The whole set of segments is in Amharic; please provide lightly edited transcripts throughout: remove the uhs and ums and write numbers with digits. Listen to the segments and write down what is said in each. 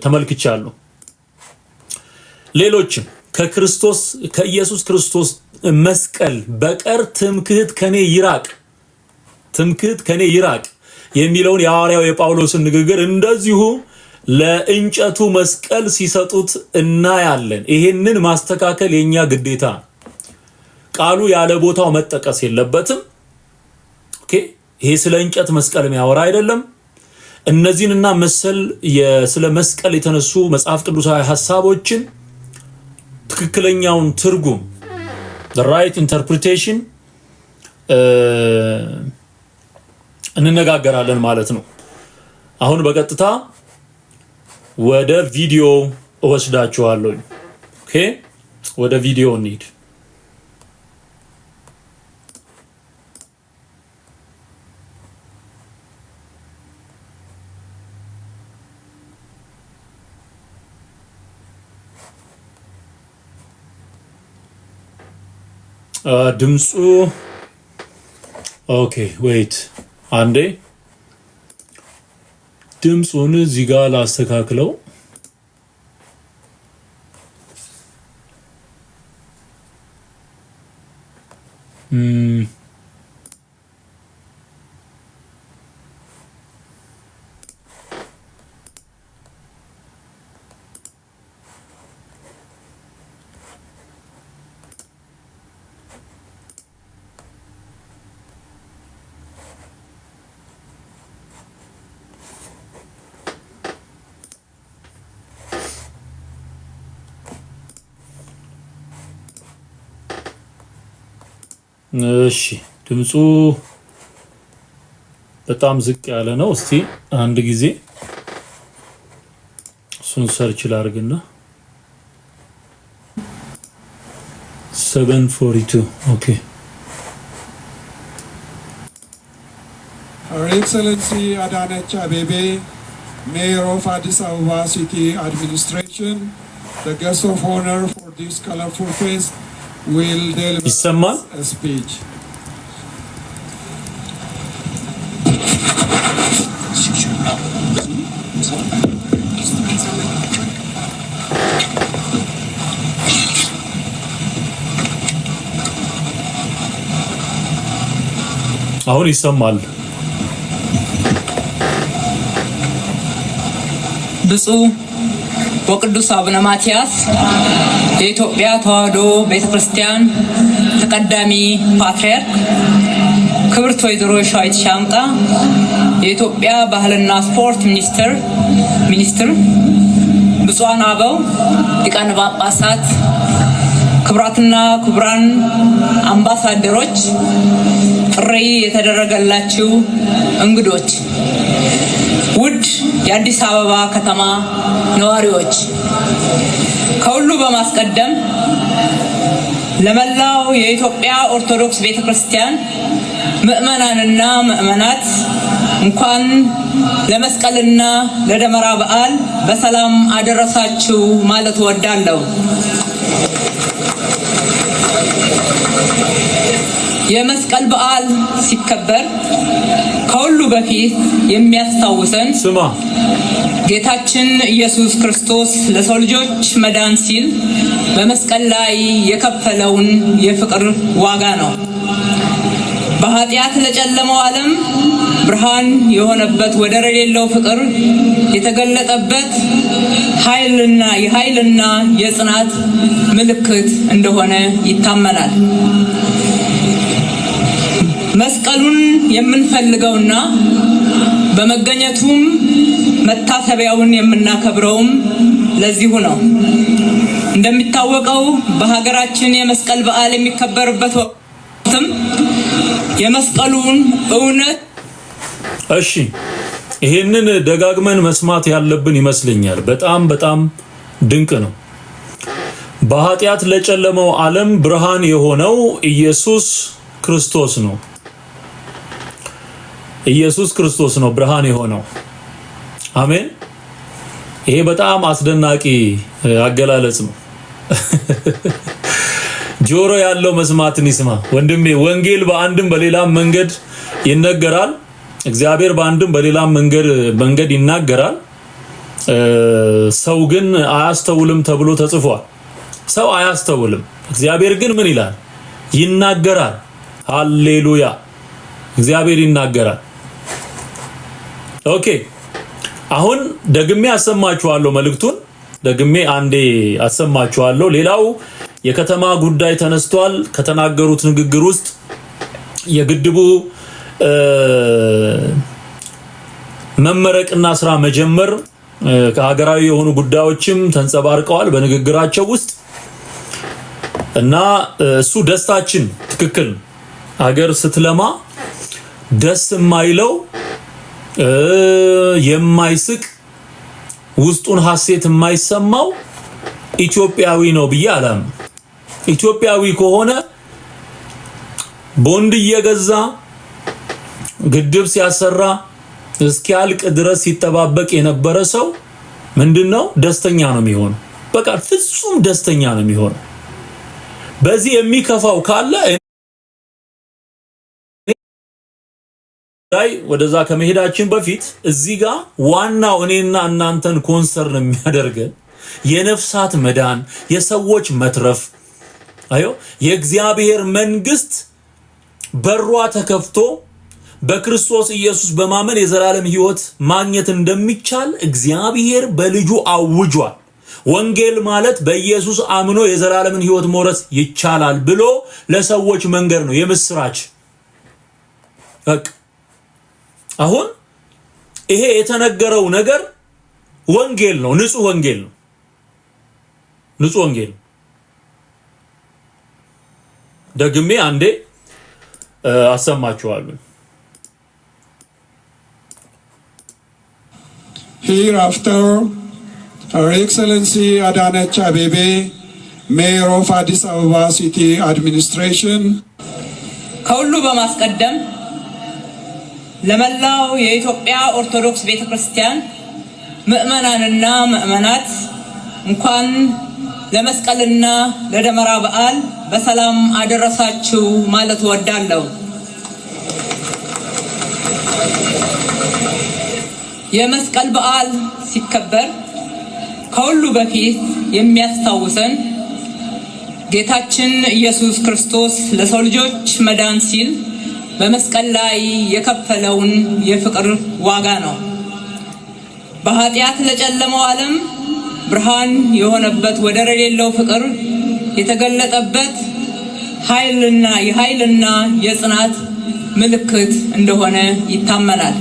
ተመልክቻለሁ። ሌሎችም ከኢየሱስ ክርስቶስ መስቀል በቀር ትምክህት ከኔ ይራቅ የሚለውን የሐዋርያው የጳውሎስን ንግግር እንደዚሁ ለእንጨቱ መስቀል ሲሰጡት እናያለን። ይሄንን ማስተካከል የኛ ግዴታ። ቃሉ ያለ ቦታው መጠቀስ የለበትም። ኦኬ፣ ይሄ ስለ እንጨት መስቀል የሚያወራ አይደለም። እነዚህንና መሰል ስለ መስቀል የተነሱ መጽሐፍ ቅዱሳዊ ሐሳቦችን ትክክለኛውን ትርጉም the right interpretation እንነጋገራለን ማለት ነው። አሁን በቀጥታ ወደ ቪዲዮ እወስዳችኋለሁ። ኦኬ፣ ወደ ቪዲዮ እንሂድ። ድምጹ ኦኬ፣ ዌይት አንዴ ድምጹን እዚህ ጋር ላስተካክለው። እሺ፣ ድምጹ በጣም ዝቅ ያለ ነው። እስቲ አንድ ጊዜ እሱን ሰርች ላድርግና 742 ኦኬ። Her Excellency Adanech Abebe, Mayor of Addis Ababa City Administration, the guest of honor for this colorful feast, will deliver a speech. አሁን ይሰማል። ብፁዕ ወቅዱስ አቡነ ማትያስ የኢትዮጵያ ተዋሕዶ ቤተክርስቲያን ተቀዳሚ ፓትርያርክ፣ ክብርት ወይዘሮ ሸዊት ሻንቃ የኢትዮጵያ ባህልና ስፖርት ሚኒስትር፣ ብፁዓን አበው ሊቃነ ጳጳሳት፣ ክቡራትና ክቡራን አምባሳደሮች፣ ጥሪ የተደረገላችሁ እንግዶች፣ ውድ የአዲስ አበባ ከተማ ነዋሪዎች፣ ከሁሉ በማስቀደም ለመላው የኢትዮጵያ ኦርቶዶክስ ቤተክርስቲያን ምእመናንና ምእመናት እንኳን ለመስቀልና ለደመራ በዓል በሰላም አደረሳችሁ ማለት እወዳለሁ። የመስቀል በዓል ሲከበር ከሁሉ በፊት የሚያስታውሰን ጌታችን ኢየሱስ ክርስቶስ ለሰው ልጆች መዳን ሲል በመስቀል ላይ የከፈለውን የፍቅር ዋጋ ነው። በኃጢአት ለጨለመው ዓለም ብርሃን የሆነበት ወደር የሌለው ፍቅር የተገለጠበት የኃይልና የጽናት ምልክት እንደሆነ ይታመናል። መስቀሉን የምንፈልገውና በመገኘቱም መታሰቢያውን የምናከብረውም ለዚሁ ነው። እንደሚታወቀው በሀገራችን የመስቀል በዓል የሚከበርበት ወቅትም የመስቀሉን እውነት እሺ፣ ይሄንን ደጋግመን መስማት ያለብን ይመስለኛል። በጣም ድንቅ ነው። በኃጢአት ለጨለመው ዓለም ብርሃን የሆነው ኢየሱስ ክርስቶስ ነው። ኢየሱስ ክርስቶስ ነው ብርሃን የሆነው። አሜን። ይሄ በጣም አስደናቂ አገላለጽ ነው። ጆሮ ያለው መስማትን ይስማ። ወንድሜ ወንጌል በአንድም በሌላም መንገድ ይነገራል። እግዚአብሔር በአንድም በሌላም መንገድ ይናገራል። ሰው ግን አያስተውልም ተብሎ ተጽፏል። ሰው አያስተውልም፣ እግዚአብሔር ግን ምን ይላል? ይናገራል። ሃሌሉያ! እግዚአብሔር ይናገራል። ኦኬ፣ አሁን ደግሜ አሰማችኋለሁ መልእክቱን ደግሜ አንዴ አሰማችኋለሁ። ሌላው የከተማ ጉዳይ ተነስቷል። ከተናገሩት ንግግር ውስጥ የግድቡ መመረቅና ስራ መጀመር ከሀገራዊ የሆኑ ጉዳዮችም ተንጸባርቀዋል በንግግራቸው ውስጥ እና እሱ ደስታችን ትክክል። ሀገር ስትለማ ደስ የማይለው የማይስቅ ውስጡን ሐሴት የማይሰማው ኢትዮጵያዊ ነው ብዬ አላም። ኢትዮጵያዊ ከሆነ ቦንድ እየገዛ ግድብ ሲያሰራ እስኪያልቅ ድረስ ሲጠባበቅ የነበረ ሰው ምንድነው? ደስተኛ ነው የሚሆነው። በቃ ፍጹም ደስተኛ ነው የሚሆነው። በዚህ የሚከፋው ካለ ወደዛ ከመሄዳችን በፊት እዚህ ጋር ዋናው እኔና እናንተን ኮንሰርን የሚያደርገን የነፍሳት መዳን፣ የሰዎች መትረፍ። የእግዚአብሔር መንግስት በሯ ተከፍቶ በክርስቶስ ኢየሱስ በማመን የዘላለም ሕይወት ማግኘት እንደሚቻል እግዚአብሔር በልጁ አውጇል። ወንጌል ማለት በኢየሱስ አምኖ የዘላለምን ሕይወት መውረስ ይቻላል ብሎ ለሰዎች መንገር ነው፣ የምስራች። አሁን ይሄ የተነገረው ነገር ወንጌል ነው፣ ንጹህ ወንጌል ነው፣ ንጹህ ወንጌል። ደግሜ አንዴ አሰማችኋለሁ። Hereafter, Her Excellency Adanecha Abebe, Mayor of Addis Ababa City Administration, ከሁሉ በማስቀደም ለመላው የኢትዮጵያ ኦርቶዶክስ ቤተክርስቲያን ምእመናንና ምእመናት እንኳን ለመስቀልና ለደመራ በዓል በሰላም አደረሳችሁ ማለት ወዳለሁ። የመስቀል በዓል ሲከበር ከሁሉ በፊት የሚያስታውሰን ጌታችን ኢየሱስ ክርስቶስ ለሰው ልጆች መዳን ሲል በመስቀል ላይ የከፈለውን የፍቅር ዋጋ ነው። በኃጢአት ለጨለመው ዓለም ብርሃን የሆነበት ወደር የሌለው ፍቅር የተገለጠበት የኃይልና የጽናት ምልክት እንደሆነ ይታመናል።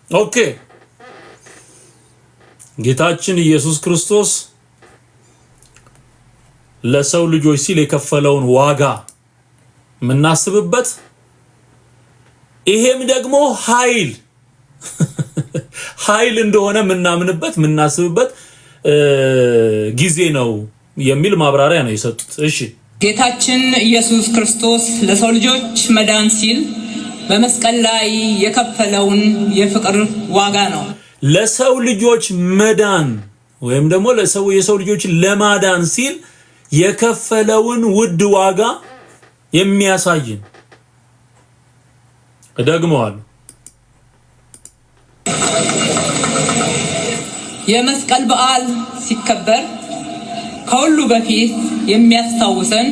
ኦኬ፣ ጌታችን ኢየሱስ ክርስቶስ ለሰው ልጆች ሲል የከፈለውን ዋጋ የምናስብበት ይሄም ደግሞ ኃይል እንደሆነ የምናምንበት የምናስብበት ጊዜ ነው የሚል ማብራሪያ ነው የሰጡት። እሺ፣ ጌታችን ኢየሱስ ክርስቶስ ለሰው ልጆች መዳን ሲል በመስቀል ላይ የከፈለውን የፍቅር ዋጋ ነው። ለሰው ልጆች መዳን ወይም ደግሞ የሰው ልጆች ለማዳን ሲል የከፈለውን ውድ ዋጋ የሚያሳይ እደግመዋለሁ። የመስቀል በዓል ሲከበር ከሁሉ በፊት የሚያስታውሰን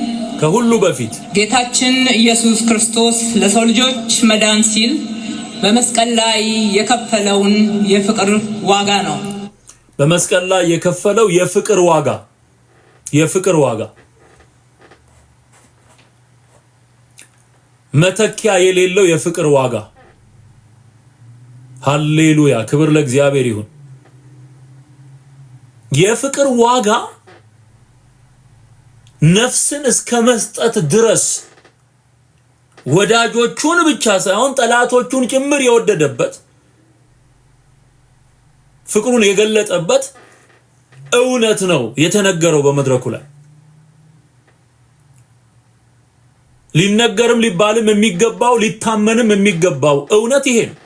ጌታችን ኢየሱስ ክርስቶስ ለሰው ልጆች መዳን ሲል በመስቀል ላይ የከፈለውን የፍቅር ዋጋ ነው። በመስቀል ላይ የከፈለው የፍቅር ዋጋ መተኪያ የሌለው የፍቅር ዋጋ። ሃሌሉያ! ክብር ለእግዚአብሔር ይሁን። የፍቅር ዋጋ ነፍስን እስከ መስጠት ድረስ ወዳጆቹን ብቻ ሳይሆን ጠላቶቹን ጭምር የወደደበት ፍቅሩን የገለጠበት እውነት ነው የተነገረው በመድረኩ ላይ። ሊነገርም ሊባልም የሚገባው ሊታመንም የሚገባው እውነት ይሄ ነው።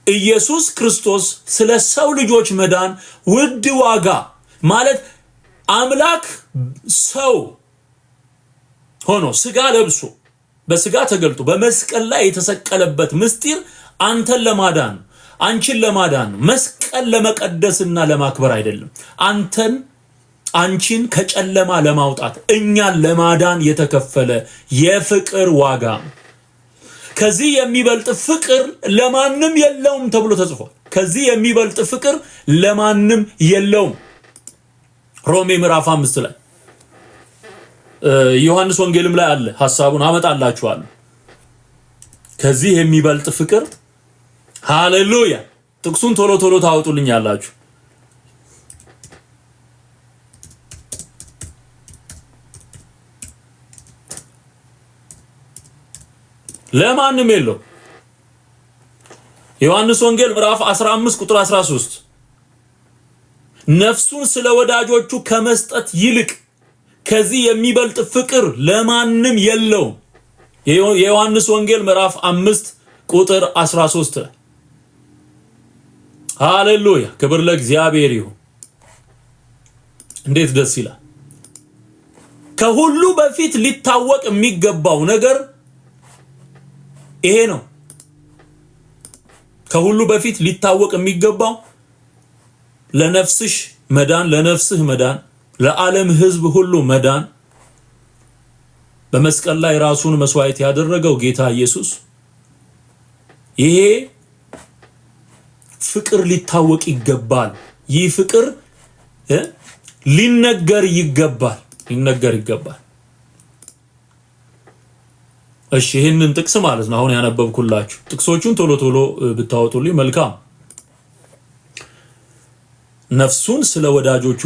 ኢየሱስ ክርስቶስ ስለ ሰው ልጆች መዳን ውድ ዋጋ ማለት አምላክ ሰው ሆኖ ስጋ ለብሶ በስጋ ተገልጦ በመስቀል ላይ የተሰቀለበት ምስጢር አንተን ለማዳን አንቺን ለማዳን ነው። መስቀል ለመቀደስና ለማክበር አይደለም። አንቺን ከጨለማ ለማውጣት እኛን ለማዳን የተከፈለ የፍቅር ዋጋ። ከዚህ የሚበልጥ ፍቅር ለማንም የለውም ተብሎ ተጽፏል። ከዚህ የሚበልጥ ፍቅር ለማንም የለውም። ሮሜ ምዕራፍ 5 ላይ ዮሐንስ ወንጌልም ላይ አለ። ሐሳቡን አመጣላችኋለሁ። ከዚህ የሚበልጥ ፍቅር ሃሌሉያ። ጥቅሱን ቶሎ ቶሎ ታወጡልኛላችሁ። ለማንም የለው። ዮሐንስ ወንጌል ምዕራፍ 15 ቁጥር 13 ነፍሱን ስለ ወዳጆቹ ከመስጠት ይልቅ ከዚህ የሚበልጥ ፍቅር ለማንም የለው። የዮሐንስ ወንጌል ምዕራፍ 5 ቁጥር 13 ሃሌሉያ። ክብር ለእግዚአብሔር ይሁን። እንዴት ደስ ይላል! ከሁሉ በፊት ሊታወቅ የሚገባው ነገር ይሄ ነው። ከሁሉ በፊት ሊታወቅ የሚገባው ለነፍስሽ መዳን፣ ለነፍስህ መዳን፣ ለዓለም ሕዝብ ሁሉ መዳን በመስቀል ላይ ራሱን መስዋዕት ያደረገው ጌታ ኢየሱስ ይሄ ፍቅር ሊታወቅ ይገባል። ይህ ፍቅር ሊነገር ይገባል። እሺ ይሄንን ጥቅስ ማለት ነው አሁን ያነበብኩላችሁ። ጥቅሶቹን ቶሎ ቶሎ ብታወጡልኝ መልካም። ነፍሱን ስለ ወዳጆቹ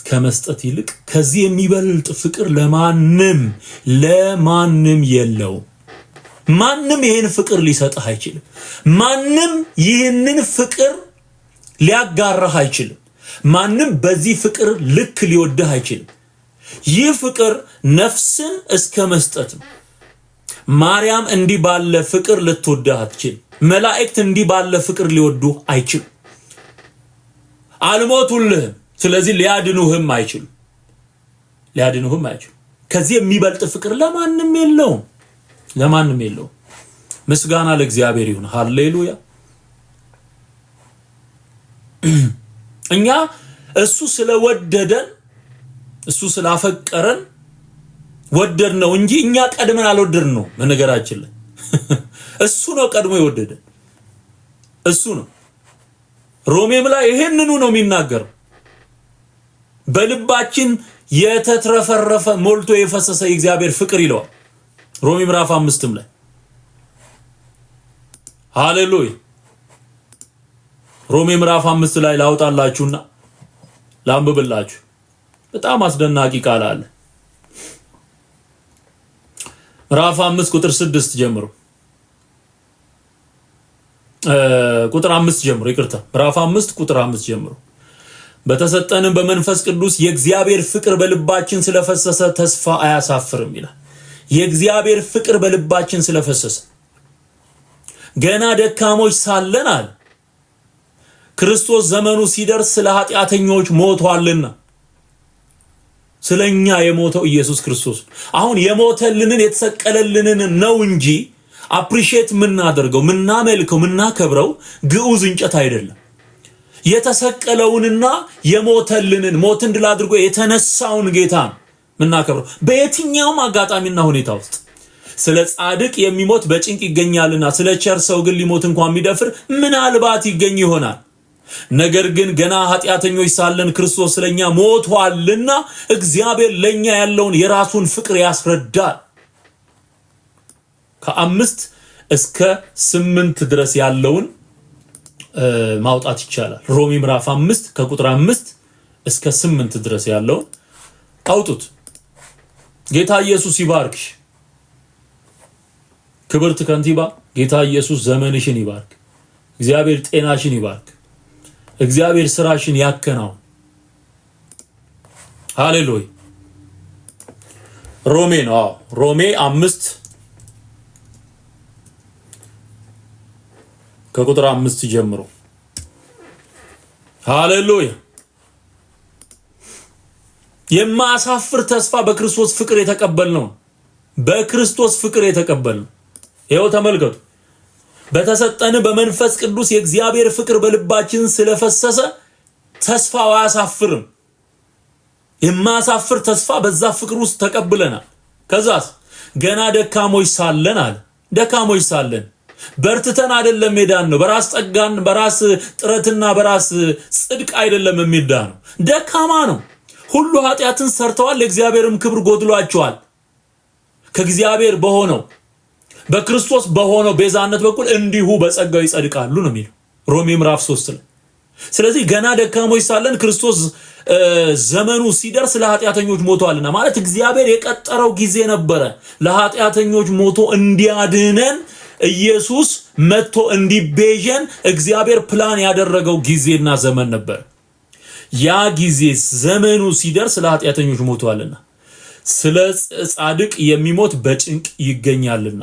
ከመስጠት ይልቅ ከዚህ የሚበልጥ ፍቅር ለማንም የለው። ማንም ይሄን ፍቅር ሊሰጥህ አይችልም። ማንም ይህንን ፍቅር ሊያጋራህ አይችልም። ማንም በዚህ ፍቅር ልክ ሊወድህ አይችልም። ይህ ፍቅር ነፍስን እስከ መስጠት ነው። ማርያም እንዲህ ባለ ፍቅር ልትወድህ አትችልም። መላእክት እንዲህ ባለ ፍቅር ሊወዱህ አይችልም። አልሞቱልህም። ስለዚህ ሊያድኑህም አይችሉም። ከዚህ የሚበልጥ ፍቅር ለማንም የለውም። ምስጋና ለእግዚአብሔር ይሁን። ሃሌሉያ። እኛ እሱ ስለወደደን እሱ ስላፈቀረን ወደድ ነው እንጂ እኛ ቀድመን አልወደድን ነው። በነገራችን ላይ እሱ ነው ቀድሞ የወደደን። እሱ ነው። ሮሜም ላይ ይሄንኑ ነው የሚናገረው። በልባችን የተትረፈረፈ ሞልቶ የፈሰሰ የእግዚአብሔር ፍቅር ይለዋል ሮሜ ምዕራፍ 5 ላይ። ሃሌሉያ። ሮሜ ምዕራፍ 5 ላይ ላውጣላችሁና ላንብብላችሁ። በጣም አስደናቂ ቃል አለ። ምዕራፍ 5 ቁጥር 6 ጀምሮ ቁጥር 5 ጀምሮ ይቅርታ፣ ምዕራፍ 5 ቁጥር 5 ጀምሮ በተሰጠንም በመንፈስ ቅዱስ የእግዚአብሔር ፍቅር በልባችን ስለፈሰሰ ተስፋ አያሳፍርም ይላል። የእግዚአብሔር ፍቅር በልባችን ስለፈሰሰ ገና ደካሞች ሳለን አለ ክርስቶስ ዘመኑ ሲደርስ ስለ ኃጢአተኞች ሞቷልና። ስለኛ የሞተው ኢየሱስ ክርስቶስ አሁን የሞተልንን የተሰቀለልንን ነው እንጂ አፕሪሺየት ምናደርገው ምናመልከው ምናከብረው ግዑዝ እንጨት አይደለም። የተሰቀለውንና የሞተልንን ሞትን ድል አድርጎ የተነሳውን ጌታ ምናከብረው በየትኛውም አጋጣሚና ሁኔታ ውስጥ። ስለ ጻድቅ የሚሞት በጭንቅ ይገኛልና ስለ ቸር ሰው ግን ሊሞት እንኳን የሚደፍር ምናልባት ይገኝ ይሆናል። ነገር ግን ገና ኃጢአተኞች ሳለን ክርስቶስ ስለኛ ሞቷልና እግዚአብሔር ለኛ ያለውን የራሱን ፍቅር ያስረዳል። ከ5 እስከ 8 ድረስ ያለውን ማውጣት ይቻላል። ሮሜ ምዕራፍ 5 ከቁጥር 5 እስከ 8 ድረስ ያለውን አውጡት። ጌታ ኢየሱስ ይባርክሽ። ክብርት ከንቲባ ጌታ ኢየሱስ ዘመንሽን ይባርክ። እግዚአብሔር ጤናሽን ይባርክ። እግዚአብሔር ስራሽን ያከናውን። ሃሌሉያ። ሮሜ ነው። ሮሜ 5 ከቁጥር 5 ጀምሮ ሃሌሉያ። የማያሳፍር ተስፋ በክርስቶስ ፍቅር የተቀበልነው። ይኸው ተመልከቱ። በተሰጠን በመንፈስ ቅዱስ የእግዚአብሔር ፍቅር በልባችን ስለፈሰሰ ተስፋው አያሳፍርም። የማያሳፍር ተስፋ በዛ ፍቅር ውስጥ ተቀብለናል። ከዛስ ገና ደካሞች ሳለን አለ ደካሞች ሳለን በርትተን አይደለም ሜዳን ነው በራስ ጸጋን በራስ ጥረትና በራስ ጽድቅ አይደለም የሚዳን ነው። ደካማ ነው። ሁሉ ኃጢያትን ሰርተዋል፣ ለእግዚአብሔርም ክብር ጎድሏቸዋል። ከእግዚአብሔር በሆነው በክርስቶስ በሆነው ቤዛነት በኩል እንዲሁ በጸጋው ይጸድቃሉ ነው የሚለው ሮሜ ምዕራፍ 3 ላይ። ስለዚህ ገና ደካሞች ሳለን ክርስቶስ ዘመኑ ሲደርስ ለኃጢያተኞች ሞቷልና ማለት እግዚአብሔር የቀጠረው ጊዜ ነበረ። ለኃጢያተኞች ሞቶ እንዲያድነን ኢየሱስ መጥቶ እንዲቤዠን እግዚአብሔር ፕላን ያደረገው ጊዜና ዘመን ነበር። ያ ጊዜ ዘመኑ ሲደርስ ለኃጢያተኞች ሞቷልና ስለ ጻድቅ የሚሞት በጭንቅ ይገኛልና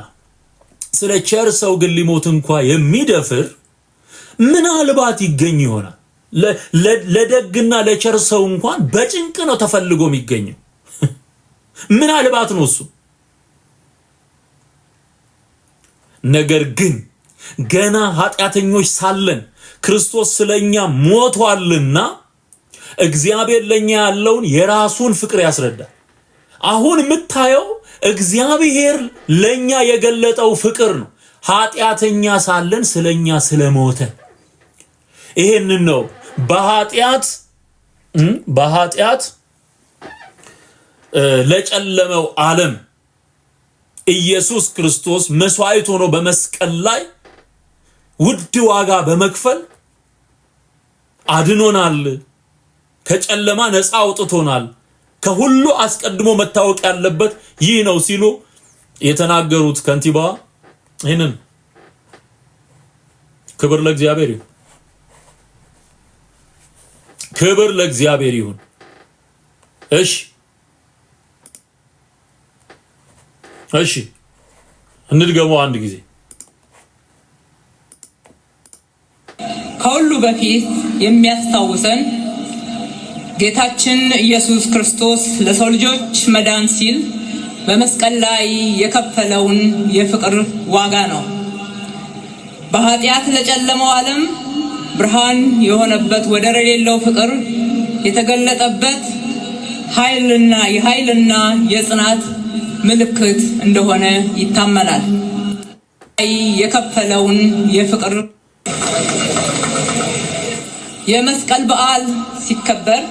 ስለ ቸር ሰው ግን ሊሞት እንኳን የሚደፍር ምናልባት ይገኝ ይሆናል። ለደግና ለቸር ሰው እንኳን በጭንቅ ነው ተፈልጎ የሚገኘው። ምናልባት ነው እሱ። ነገር ግን ገና ኃጢያተኞች ሳለን ክርስቶስ ስለኛ ሞቷልና እግዚአብሔር ለኛ ያለውን የራሱን ፍቅር ያስረዳል። አሁን የምታየው እግዚአብሔር ለኛ የገለጠው ፍቅር ነው። ኃጢያተኛ ሳለን ስለኛ ስለሞተ ይሄንን ነው በኃጢያት ለጨለመው ዓለም ኢየሱስ ክርስቶስ መስዋዕት ሆኖ በመስቀል ላይ ውድ ዋጋ በመክፈል አድኖናል፣ ከጨለማ ነፃ አውጥቶናል። ከሁሉ አስቀድሞ መታወቅ ያለበት ይህ ነው ሲሉ የተናገሩት ከንቲባ ይሄንን ክብር ለእግዚአብሔር ይሁን። ክብር ለእግዚአብሔር ይሁን። እሺ እንድገመው አንድ ጊዜ። ከሁሉ በፊት የሚያስታውሰን ጌታችን ኢየሱስ ክርስቶስ ለሰው ልጆች መዳን ሲል በመስቀል ላይ የከፈለውን የፍቅር ዋጋ ነው። በኃጢአት ለጨለመው ዓለም ብርሃን የሆነበት ወደር የሌለው ፍቅር የተገለጠበት የኃይልና የጽናት ምልክት እንደሆነ ይታመናል። የከፈለውን የፍቅር የመስቀል በዓል ሲከበር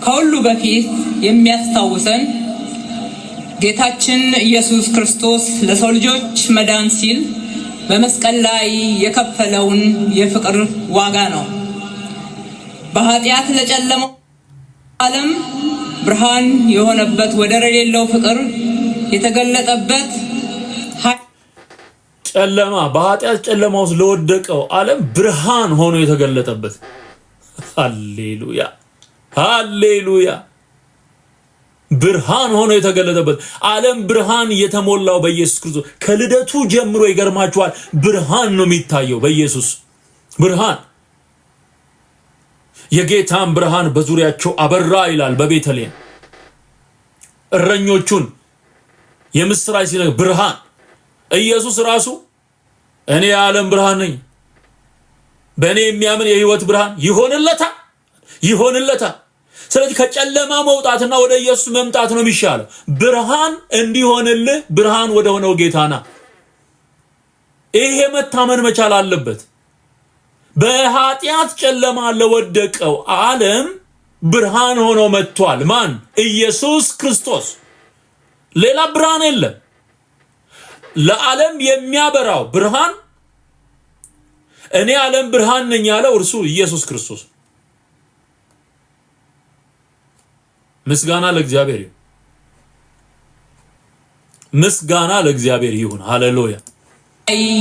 ከሁሉ በፊት የሚያስታውሰን ጌታችን ኢየሱስ ክርስቶስ ለሰው ልጆች መዳን ሲል በመስቀል ላይ የከፈለውን የፍቅር ዋጋ ነው። በኃጢአት ለጨለመው ዓለም ብርሃን የሆነበት ወደር የሌለው ፍቅር የተገለጠበት ጨለማ በኃጢአት ጨለማ ውስጥ ለወደቀው ዓለም ብርሃን ሆኖ የተገለጠበት። ሃሌሉያ ሃሌሉያ። ብርሃን ሆኖ የተገለጠበት ዓለም ብርሃን የተሞላው በኢየሱስ ክርስቶስ ከልደቱ ጀምሮ ይገርማችኋል፣ ብርሃን ነው የሚታየው በኢየሱስ ብርሃን። የጌታን ብርሃን በዙሪያቸው አበራ ይላል በቤተልሔም። እረኞቹን የምስራች ሲነግር ብርሃን ኢየሱስ ራሱ እኔ የዓለም ብርሃን ነኝ፣ በእኔ የሚያምን የህይወት ብርሃን ይሆንለታል። ስለዚህ ከጨለማ መውጣትና ወደ ኢየሱስ መምጣት ነው የሚሻለው። ብርሃን እንዲሆንልህ ብርሃን ወደ ሆነው ጌታና ይሄ መታመን መቻል አለበት። በኃጢአት ጨለማ ለወደቀው ዓለም ብርሃን ሆኖ መጥቷል። ማን? ኢየሱስ ክርስቶስ። ሌላ ብርሃን የለም። ለዓለም የሚያበራው ብርሃን እኔ ዓለም ብርሃን ነኝ ያለው እርሱ ኢየሱስ ክርስቶስ። ምስጋና ለእግዚአብሔር ይሁን። ምስጋና ለእግዚአብሔር ይሁን። ሃሌሉያ።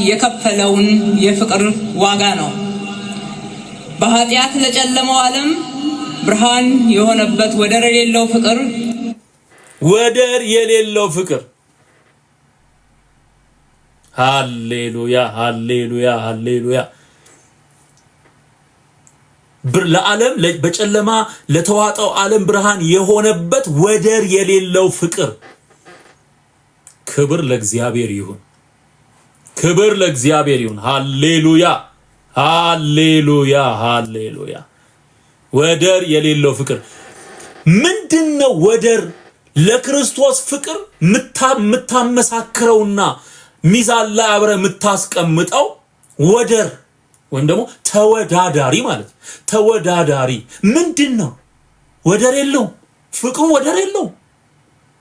የከፈለውን የፍቅር ዋጋ ነው። በኃጢአት ለጨለመው ዓለም ብርሃን የሆነበት ወደር የሌለው ፍቅር ሃሌሉያ ሃሌሉያ ሃሌሉያ። ለዓለም በጨለማ ለተዋጠው ዓለም ብርሃን የሆነበት ወደር የሌለው ፍቅር። ክብር ለእግዚአብሔር ይሁን። ክብር ለእግዚአብሔር ይሁን። ሃሌሉያ ሃሌሉያ ሃሌሉያ። ወደር የሌለው ፍቅር ምንድነው? ወደር ለክርስቶስ ፍቅር ምታመሳክረውና ሚዛን ላይ አብረ ምታስቀምጠው ወደር ወይም ደግሞ ተወዳዳሪ ማለት ተወዳዳሪ ምንድነው? ወደር የለው ፍቅሩ ወደር የለው።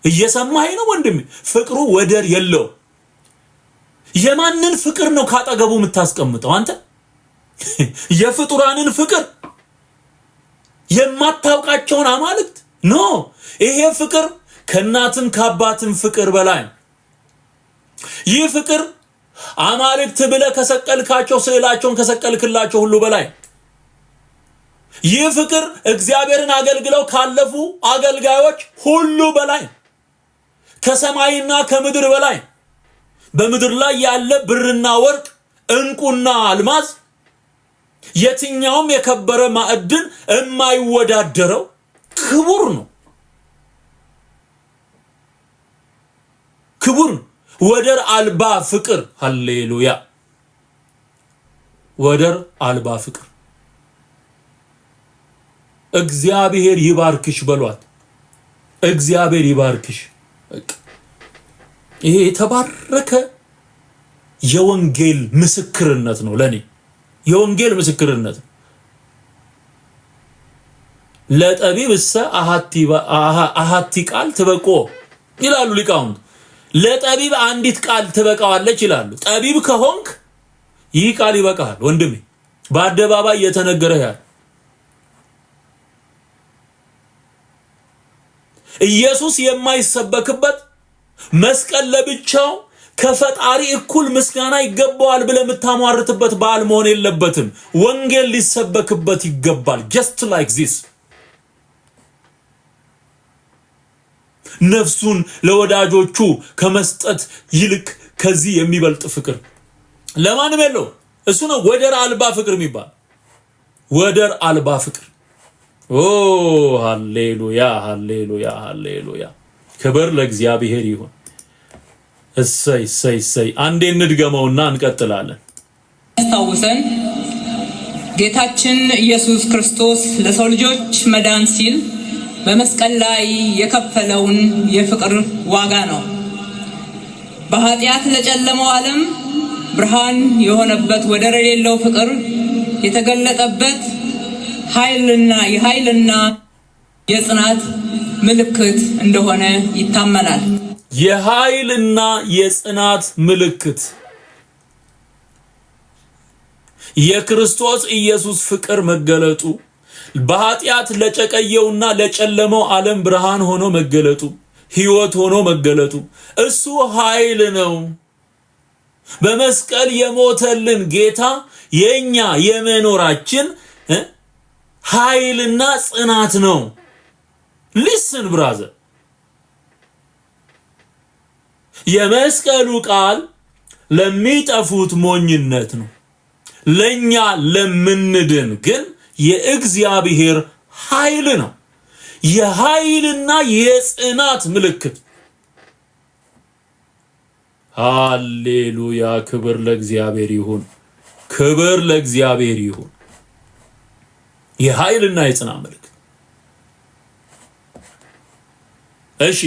እየሰማኸኝ ነው ወንድሜ? ፍቅሩ ወደር የለው። የማንን ፍቅር ነው ካጠገቡ የምታስቀምጠው አንተ? የፍጡራንን ፍቅር የማታውቃቸውን አማልክት ኖ። ይሄ ፍቅር ከእናትም ከአባትም ፍቅር በላይ። ይህ ፍቅር አማልክት ብለህ ከሰቀልካቸው ስዕላቸውን ከሰቀልክላቸው ሁሉ በላይ። ይህ ፍቅር እግዚአብሔርን አገልግለው ካለፉ አገልጋዮች ሁሉ በላይ፣ ከሰማይና ከምድር በላይ። በምድር ላይ ያለ ብርና ወርቅ እንቁና አልማዝ የትኛውም የከበረ ማዕድን የማይወዳደረው ክቡር ነው። ክቡር ወደር አልባ ፍቅር። ሃሌሉያ። ወደር አልባ ፍቅር። እግዚአብሔር ይባርክሽ በሏት። እግዚአብሔር ይባርክሽ። ይሄ የተባረከ የወንጌል ምስክርነት ነው ለኔ። የወንጌል ምስክርነት ለጠቢብ እሰ አሃቲ ቃል ትበቆ ይላሉ ሊቃውንት። ለጠቢብ አንዲት ቃል ትበቃዋለች ይላሉ። ጠቢብ ከሆንክ ይህ ቃል ይበቃል ወንድሜ። በአደባባይ እየተነገረ ያለ ኢየሱስ የማይሰበክበት መስቀል ለብቻው ከፈጣሪ እኩል ምስጋና ይገባዋል ብለህ የምታሟርትበት በዓል መሆን የለበትም። ወንጌል ሊሰበክበት ይገባል። just like this ነፍሱን ለወዳጆቹ ከመስጠት ይልቅ ከዚህ የሚበልጥ ፍቅር ለማንም የለው። እሱ ነው ወደር አልባ ፍቅር የሚባል። ወደር አልባ ፍቅር። ኦ ሃሌሉያ ሃሌሉያ ሃሌሉያ። ክብር ለእግዚአብሔር ይሁን። እሰይ እሰይ እሰይ። አንዴ እንድገመውና እንቀጥላለን። ያስታውሰን ጌታችን ኢየሱስ ክርስቶስ ለሰው ልጆች መዳን ሲል በመስቀል ላይ የከፈለውን የፍቅር ዋጋ ነው። በኃጢአት ለጨለመው ዓለም ብርሃን የሆነበት ወደር የሌለው ፍቅር የተገለጠበት የኃይልና የጽናት ምልክት እንደሆነ ይታመናል። የኃይልና የጽናት ምልክት የክርስቶስ ኢየሱስ ፍቅር መገለጡ፣ በኃጢአት ለጨቀየውና ለጨለመው ዓለም ብርሃን ሆኖ መገለጡ፣ ሕይወት ሆኖ መገለጡ እሱ ኃይል ነው። በመስቀል የሞተልን ጌታ የኛ የመኖራችን ኃይልና ጽናት ነው። ሊስን ብራዘር፣ የመስቀሉ ቃል ለሚጠፉት ሞኝነት ነው፣ ለኛ ለምንድን ግን የእግዚአብሔር ኃይል ነው። የኃይልና የጽናት ምልክት። ሃሌሉያ። ክብር ለእግዚአብሔር ይሁን። ክብር ለእግዚአብሔር ይሁን። የኃይልና የጽናት ምልክት። እሺ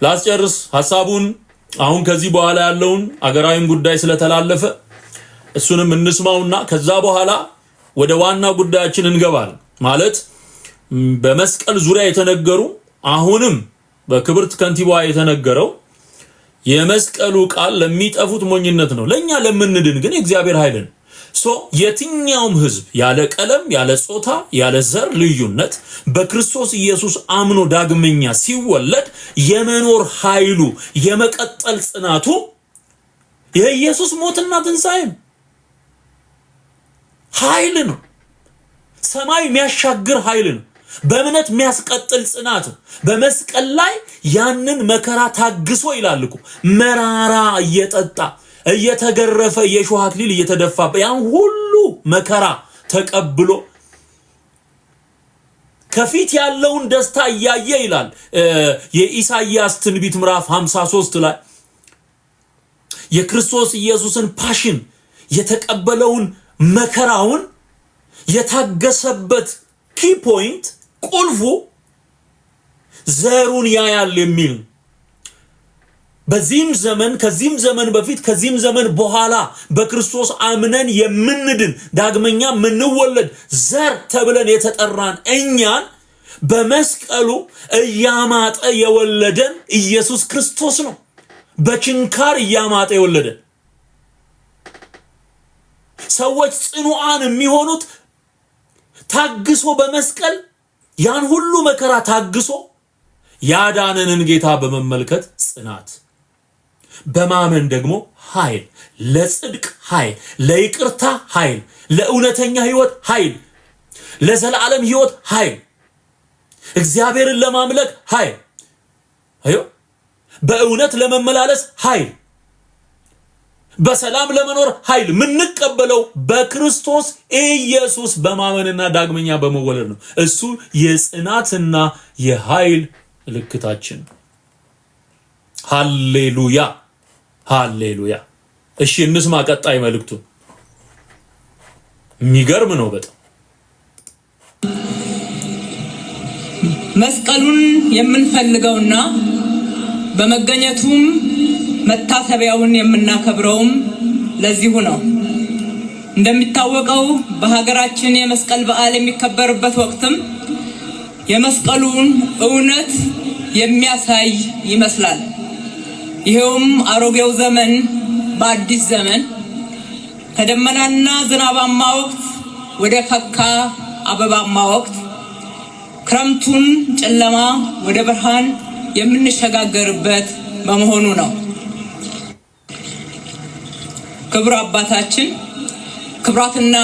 ላስጨርስ ሐሳቡን። አሁን ከዚህ በኋላ ያለውን አገራዊም ጉዳይ ስለተላለፈ እሱንም እንስማውና ከዛ በኋላ ወደ ዋና ጉዳያችን እንገባለን። ማለት በመስቀል ዙሪያ የተነገሩ አሁንም በክብርት ከንቲባዋ የተነገረው የመስቀሉ ቃል ለሚጠፉት ሞኝነት ነው፣ ለኛ ለምንድን ግን የእግዚአብሔር ኃይል ነው። የትኛውም ህዝብ ያለ ቀለም፣ ያለ ጾታ፣ ያለ ዘር ልዩነት በክርስቶስ ኢየሱስ አምኖ ዳግመኛ ሲወለድ የመኖር ኃይሉ የመቀጠል ጽናቱ የኢየሱስ ሞትና ትንሣኤ ኃይል ነው። ሰማይ የሚያሻግር ኃይል ነው። በእምነት የሚያስቀጥል ጽናት ነው። በመስቀል ላይ ያንን መከራ ታግሶ ይላልኩ መራራ እየጠጣ እየተገረፈ የሾህ አክሊል እየተደፋበ ያን ሁሉ መከራ ተቀብሎ ከፊት ያለውን ደስታ እያየ ይላል የኢሳይያስ ትንቢት ምዕራፍ 53 ላይ የክርስቶስ ኢየሱስን ፓሽን የተቀበለውን መከራውን የታገሰበት ኪ ፖይንት ቁልፉ ዘሩን ያያል የሚል በዚህም ዘመን ከዚህም ዘመን በፊት ከዚህም ዘመን በኋላ በክርስቶስ አምነን የምንድን ዳግመኛ ምንወለድ ዘር ተብለን የተጠራን እኛን በመስቀሉ እያማጠ የወለደን ኢየሱስ ክርስቶስ ነው። በችንካር እያማጠ የወለደን ሰዎች ጽኑዓን የሚሆኑት ታግሶ በመስቀል ያን ሁሉ መከራ ታግሶ ያዳነንን ጌታ በመመልከት ጽናት፣ በማመን ደግሞ ኃይል፣ ለጽድቅ ኃይል፣ ለይቅርታ ኃይል፣ ለእውነተኛ ህይወት ኃይል፣ ለዘላለም ህይወት ኃይል፣ እግዚአብሔርን ለማምለክ ኃይል፣ በእውነት ለመመላለስ ኃይል፣ በሰላም ለመኖር ኃይል ምንቀበለው በክርስቶስ ኢየሱስ በማመንና ዳግመኛ በመወለድ ነው። እሱ የጽናትና የኃይል ምልክታችን። ሃሌሉያ ሃሌሉያ። እሺ እንስማ ቀጣይ መልእክቱ። የሚገርም ነው በጣም። መስቀሉን የምንፈልገውና በመገኘቱም መታሰቢያውን የምናከብረውም ለዚሁ ነው። እንደሚታወቀው በሀገራችን የመስቀል በዓል የሚከበርበት ወቅትም የመስቀሉን እውነት የሚያሳይ ይመስላል። ይሄውም አሮጌው ዘመን በአዲስ ዘመን ከደመናና ዝናባማ ወቅት ወደ ፈካ አበባማ ወቅት ክረምቱን ጨለማ ወደ ብርሃን የምንሸጋገርበት በመሆኑ ነው። ክቡር አባታችን፣ ክብራትና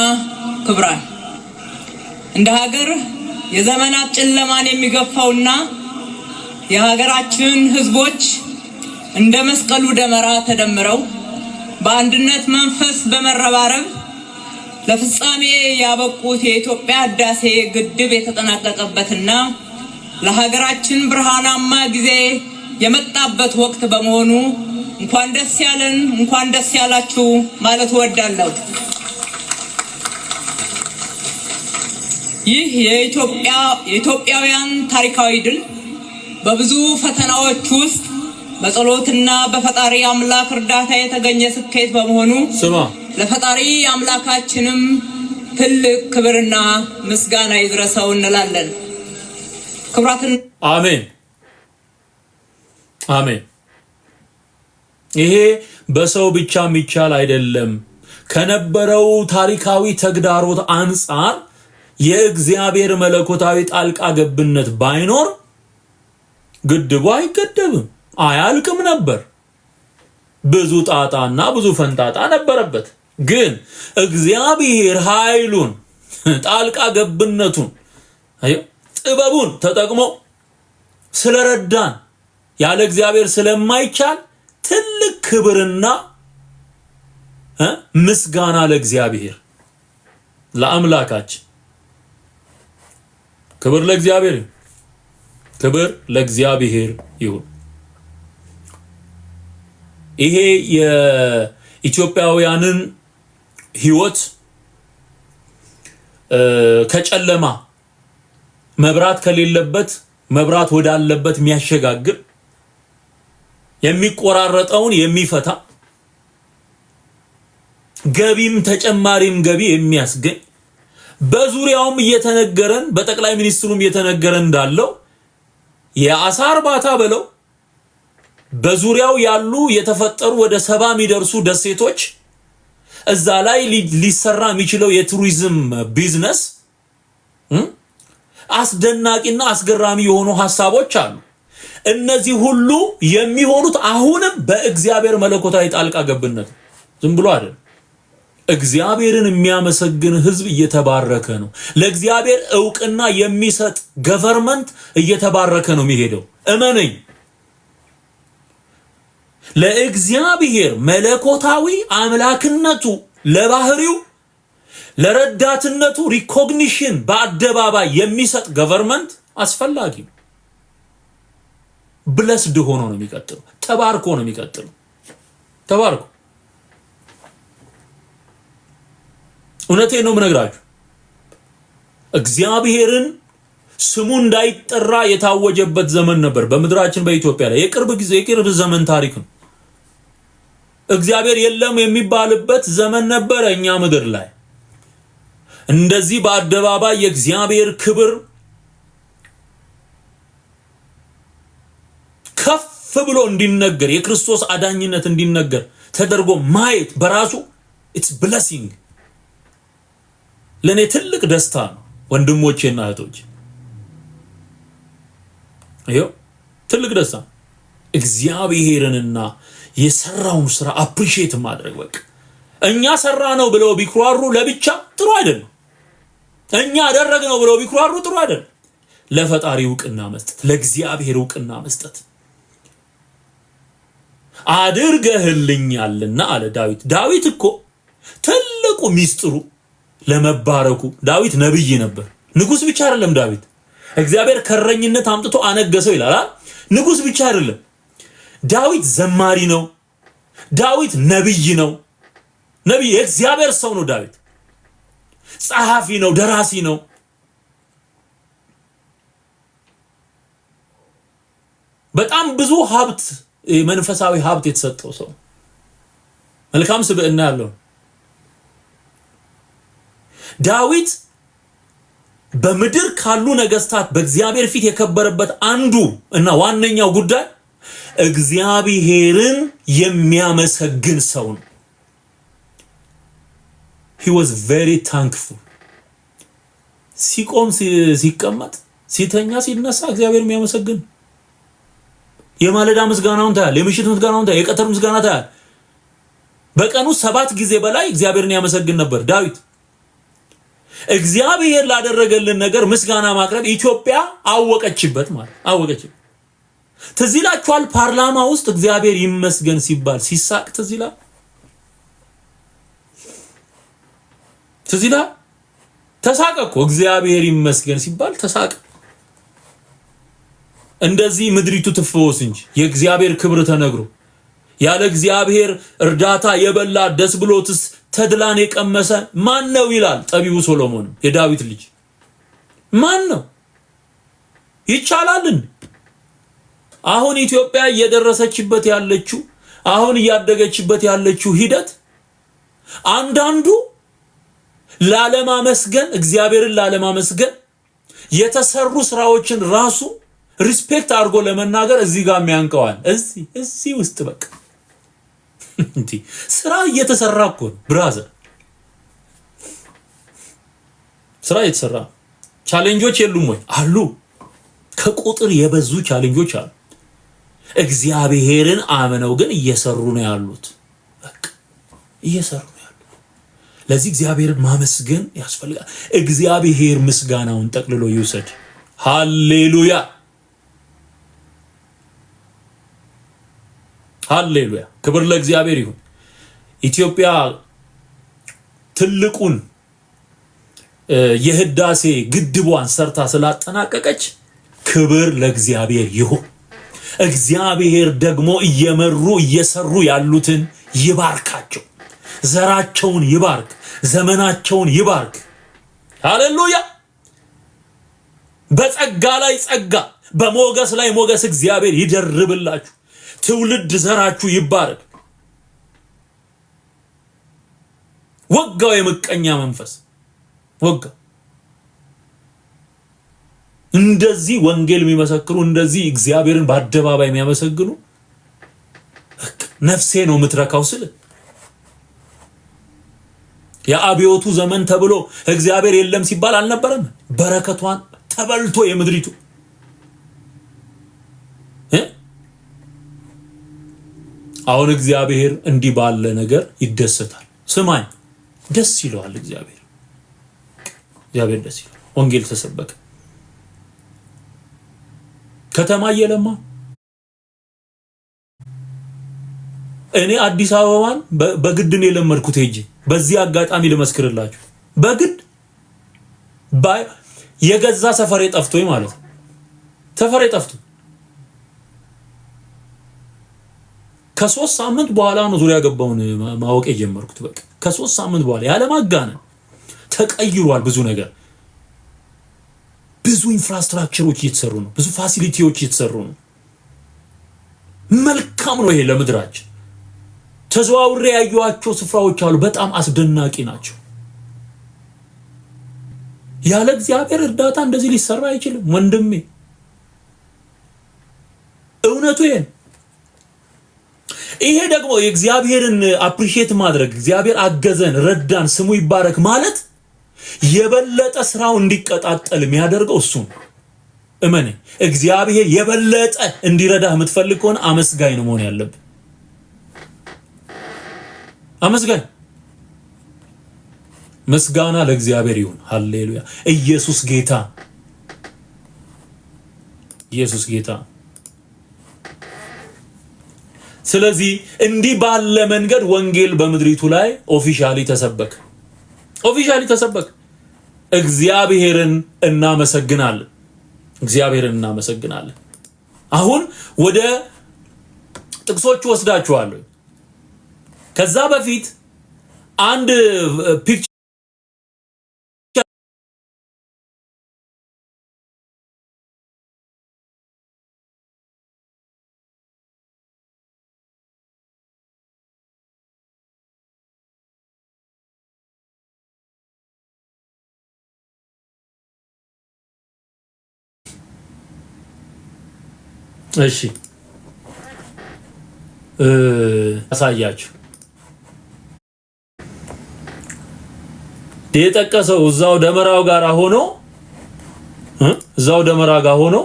ክብራን፣ እንደ ሀገር የዘመናት ጨለማን የሚገፋውና የሀገራችን ህዝቦች እንደ መስቀሉ ደመራ ተደምረው በአንድነት መንፈስ በመረባረብ ለፍጻሜ ያበቁት የኢትዮጵያ ህዳሴ ግድብ የተጠናቀቀበትና ለሀገራችን ብርሃናማ ጊዜ የመጣበት ወቅት በመሆኑ እንኳን ደስ ያለን፣ እንኳን ደስ ያላችሁ ማለት እወዳለሁ። ይህ የኢትዮጵያውያን ታሪካዊ ድል በብዙ ፈተናዎች ውስጥ በጸሎትና በፈጣሪ አምላክ እርዳታ የተገኘ ስኬት በመሆኑ ለፈጣሪ አምላካችንም ትልቅ ክብርና ምስጋና ይድረሰው እንላለን። ክብራትን አሜን አሜን። ይሄ በሰው ብቻ የሚቻል አይደለም። ከነበረው ታሪካዊ ተግዳሮት አንጻር የእግዚአብሔር መለኮታዊ ጣልቃ ገብነት ባይኖር ግድቡ አይገደብም፣ አያልቅም ነበር። ብዙ ጣጣና ብዙ ፈንጣጣ ነበረበት። ግን እግዚአብሔር ኃይሉን ጣልቃ ገብነቱን ጥበቡን ተጠቅሞ ስለረዳን ያለ እግዚአብሔር ስለማይቻል ትልቅ ክብርና ምስጋና ለእግዚአብሔር ለአምላካችን። ክብር ለእግዚአብሔር፣ ክብር ለእግዚአብሔር ይሁን። ይሄ የኢትዮጵያውያንን ህይወት ከጨለማ መብራት ከሌለበት መብራት ወዳለበት የሚያሸጋግር፣ የሚቆራረጠውን የሚፈታ፣ ገቢም ተጨማሪም ገቢ የሚያስገኝ፣ በዙሪያውም እየተነገረን በጠቅላይ ሚኒስትሩም እየተነገረን እንዳለው የአሳ እርባታ በለው በዙሪያው ያሉ የተፈጠሩ ወደ 70 የሚደርሱ ደሴቶች እዛ ላይ ሊሰራ የሚችለው የቱሪዝም ቢዝነስ አስደናቂና አስገራሚ የሆኑ ሐሳቦች አሉ። እነዚህ ሁሉ የሚሆኑት አሁንም በእግዚአብሔር መለኮታዊ ጣልቃ ገብነት ዝም ብሎ አይደለም። እግዚአብሔርን የሚያመሰግን ህዝብ እየተባረከ ነው። ለእግዚአብሔር ዕውቅና የሚሰጥ ገቨርንመንት እየተባረከ ነው የሚሄደው። እመነኝ። ለእግዚአብሔር መለኮታዊ አምላክነቱ ለባህሪው ለረዳትነቱ ሪኮግኒሽን በአደባባይ የሚሰጥ ገቨርንመንት አስፈላጊ ነው። ብለስድ ሆኖ ነው የሚቀጥለው። ተባርኮ ነው የሚቀጥለው። ተባርኮ እውነቴን ነው የምነግራችሁ። እግዚአብሔርን ስሙ እንዳይጠራ የታወጀበት ዘመን ነበር በምድራችን በኢትዮጵያ ላይ። የቅርብ ዘመን ታሪክ ነው። እግዚአብሔር የለም የሚባልበት ዘመን ነበረ እኛ ምድር ላይ። እንደዚህ በአደባባይ የእግዚአብሔር ክብር ከፍ ብሎ እንዲነገር፣ የክርስቶስ አዳኝነት እንዲነገር ተደርጎ ማየት በራሱ it's blessing። ለኔ ትልቅ ደስታ ነው ወንድሞቼና እህቶቼ። ይሄው ትልቅ ደስታ እግዚአብሔርንና የሰራውን ስራ አፕሪሺየት ማድረግ። በቃ እኛ ሰራ ነው ብለው ቢኩራሩ ለብቻ ጥሩ አይደለም። እኛ አደረግነው ብለው ቢኩራሩ ጥሩ አይደለም። ለፈጣሪ ዕውቅና መስጠት፣ ለእግዚአብሔር ዕውቅና መስጠት። አድርገህልኛልና አለ ዳዊት። ዳዊት እኮ ትልቁ ሚስጥሩ ለመባረኩ፣ ዳዊት ነብይ ነበር። ንጉስ ብቻ አይደለም ዳዊት። እግዚአብሔር ከረኝነት አምጥቶ አነገሰው ይላል። ንጉስ ብቻ አይደለም ዳዊት፣ ዘማሪ ነው ዳዊት፣ ነብይ ነው። ነብይ የእግዚአብሔር ሰው ነው ዳዊት። ጸሐፊ ነው፣ ደራሲ ነው። በጣም ብዙ ሀብት፣ መንፈሳዊ ሀብት የተሰጠው ሰው፣ መልካም ስብዕና ያለው ዳዊት በምድር ካሉ ነገስታት በእግዚአብሔር ፊት የከበረበት አንዱ እና ዋነኛው ጉዳይ እግዚአብሔርን የሚያመሰግን ሰው ነው። he was very thankful። ሲቆም ሲቀመጥ ሲተኛ ሲነሳ እግዚአብሔር የሚያመሰግን፣ የማለዳ ምስጋናውን ታያል፣ የምሽት ምስጋናውን ታያል፣ የቀትር ምስጋና ታያል። በቀኑ 7 ጊዜ በላይ እግዚአብሔርን ያመሰግን ነበር ዳዊት። እግዚአብሔር ላደረገልን ነገር ምስጋና ማቅረብ ኢትዮጵያ አወቀችበት ማለት አወቀችበት። ትዝ ይላችኋል ፓርላማ ውስጥ እግዚአብሔር ይመስገን ሲባል ሲሳቅ ትዝ ይላል። ትዝ ይላል ተሳቀ እኮ እግዚአብሔር ይመስገን ሲባል ተሳቀ። እንደዚህ ምድሪቱ ትፈወስ እንጂ የእግዚአብሔር ክብር ተነግሮ ያለ እግዚአብሔር እርዳታ የበላ ደስ ብሎትስ ተድላን የቀመሰ ማን ነው ይላል ጠቢቡ ሶሎሞን። የዳዊት ልጅ ማን ነው? ይቻላልን? አሁን ኢትዮጵያ እየደረሰችበት ያለችው፣ አሁን እያደገችበት ያለችው ሂደት አንዳንዱ ላለማመስገን፣ እግዚአብሔርን ላለማመስገን የተሰሩ ስራዎችን ራሱ ሪስፔክት አድርጎ ለመናገር እዚህ ጋር የሚያንቀዋል። እዚህ ውስጥ በቃ እንዴ ስራ እየተሰራ እኮ ነው ብራዘር፣ ስራ እየተሰራ። ቻሌንጆች የሉም ወይ? አሉ። ከቁጥር የበዙ ቻሌንጆች አሉ። እግዚአብሔርን አምነው ግን እየሰሩ ነው ያሉት። በቃ እየሰሩ ነው ያሉት። ለዚህ እግዚአብሔርን ማመስገን ያስፈልጋል። እግዚአብሔር ምስጋናውን ጠቅልሎ ይውሰድ። ሃሌሉያ ሃሌሉያ፣ ክብር ለእግዚአብሔር ይሁን። ኢትዮጵያ ትልቁን የህዳሴ ግድቧን ሰርታ ስላጠናቀቀች ክብር ለእግዚአብሔር ይሁን። እግዚአብሔር ደግሞ እየመሩ እየሰሩ ያሉትን ይባርካቸው፣ ዘራቸውን ይባርክ፣ ዘመናቸውን ይባርክ። ሃሌሉያ። በጸጋ ላይ ጸጋ፣ በሞገስ ላይ ሞገስ እግዚአብሔር ይደርብላችሁ። ትውልድ ዘራችሁ ይባረክ። ወጋው የምቀኛ መንፈስ ወጋ። እንደዚህ ወንጌል የሚመሰክሩ፣ እንደዚህ እግዚአብሔርን በአደባባይ የሚያመሰግኑ ነፍሴ ነው የምትረካው ስል የአብዮቱ ዘመን ተብሎ እግዚአብሔር የለም ሲባል አልነበረም? በረከቷን ተበልቶ የምድሪቱ አሁን እግዚአብሔር እንዲህ ባለ ነገር ይደሰታል። ስማኝ፣ ደስ ይለዋል እግዚአብሔር ደስ ይለዋል። ወንጌል ተሰበከ፣ ከተማ እየለማ። እኔ አዲስ አበባን በግድ ነው የለመድኩት ሄጄ። በዚህ አጋጣሚ ልመስክርላችሁ፣ በግድ የገዛ ሰፈሬ ጠፍቶኝ ማለት ነው። ሰፈሬ ጠፍቶ ከ3 ሳምንት በኋላ ነው ዙሪያ ገባውን ማወቅ የጀመርኩት። በቃ ከ3 ሳምንት በኋላ ያለማጋነን ተቀይሯል። ብዙ ነገር፣ ብዙ ኢንፍራስትራክቸሮች እየተሰሩ ነው። ብዙ ፋሲሊቲዎች እየተሰሩ ነው። መልካም ነው ይሄ ለምድራችን። ተዘዋውሬ ያዩዋቸው ስፍራዎች አሉ፣ በጣም አስደናቂ ናቸው። ያለ እግዚአብሔር እርዳታ እንደዚህ ሊሰራ አይችልም ወንድሜ፣ እውነቱ ይሄ። ይሄ ደግሞ የእግዚአብሔርን አፕሪሺየት ማድረግ፣ እግዚአብሔር አገዘን፣ ረዳን፣ ስሙ ይባረክ ማለት የበለጠ ስራው እንዲቀጣጠል የሚያደርገው እሱ ነው። እመኔ፣ እግዚአብሔር የበለጠ እንዲረዳህ የምትፈልግ ከሆነ አመስጋኝ ነው መሆን ያለብህ። አመስጋኝ። ምስጋና ለእግዚአብሔር ይሁን። ሃሌሉያ። ኢየሱስ ጌታ፣ ኢየሱስ ጌታ። ስለዚህ እንዲህ ባለ መንገድ ወንጌል በምድሪቱ ላይ ኦፊሻሊ ተሰበከ። እግዚአብሔርን እናመሰግናለን። አሁን ወደ ጥቅሶቹ ወስዳችኋለሁ። ከዛ በፊት አንድ ፒክቸር እሺ አሳያችሁ። የጠቀሰው እዛው ደመራው ጋር ሆኖ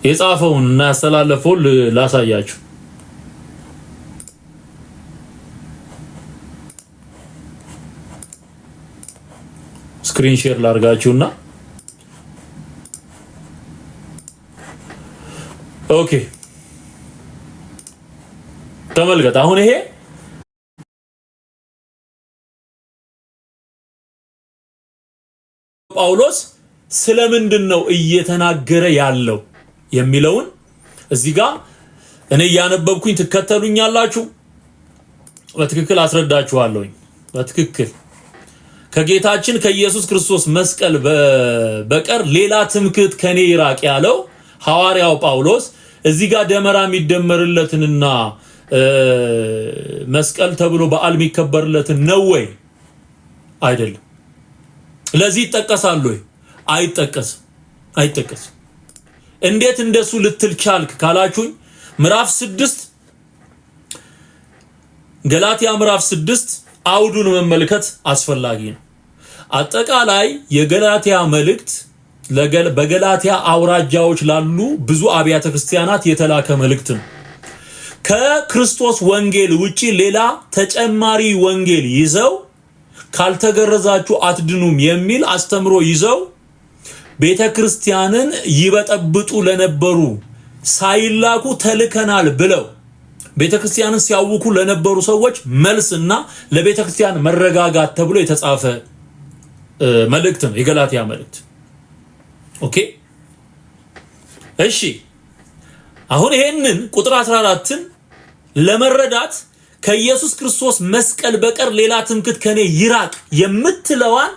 የጻፈውን እና ያስተላለፈውን ላሳያችሁ። ስክሪን ሼር ላርጋችሁና ኦኬ ተመልከት። አሁን ይሄ ጳውሎስ ስለምንድን ነው እየተናገረ ያለው የሚለውን እዚህ ጋር እኔ ያነበብኩኝ ትከተሉኛላችሁ። በትክክል አስረዳችኋለሁኝ። በትክክል ከጌታችን ከኢየሱስ ክርስቶስ መስቀል በቀር ሌላ ትምክህት ከኔ ይራቅ ያለው ሐዋርያው ጳውሎስ እዚህ ጋር ደመራ የሚደመርለትንና መስቀል ተብሎ በዓል የሚከበርለትን ነው ወይ? አይደለም። ለዚህ ይጠቀሳል ወይ? አይጠቀስም። እንዴት እንደሱ ልትል ቻልክ ካላችሁኝ ምዕራፍ 6 ገላትያ ምዕራፍ 6 አውዱን መመልከት አስፈላጊ ነው። አጠቃላይ የገላትያ መልእክት በገላትያ አውራጃዎች ላሉ ብዙ አብያተ ክርስቲያናት የተላከ መልእክት ነው። ከክርስቶስ ወንጌል ውጪ ሌላ ተጨማሪ ወንጌል ይዘው ካልተገረዛችሁ አትድኑም የሚል አስተምሮ ይዘው ቤተክርስቲያንን ይበጠብጡ ለነበሩ ሳይላኩ ተልከናል ብለው ቤተክርስቲያንን ሲያውኩ ለነበሩ ሰዎች መልስና ለቤተክርስቲያን መረጋጋት ተብሎ የተጻፈ መልእክት ነው የገላትያ መልእክት። ኦኬ እሺ። አሁን ይሄንን ቁጥር 14ን ለመረዳት ከኢየሱስ ክርስቶስ መስቀል በቀር ሌላ ትምክህት ከኔ ይራቅ የምትለዋን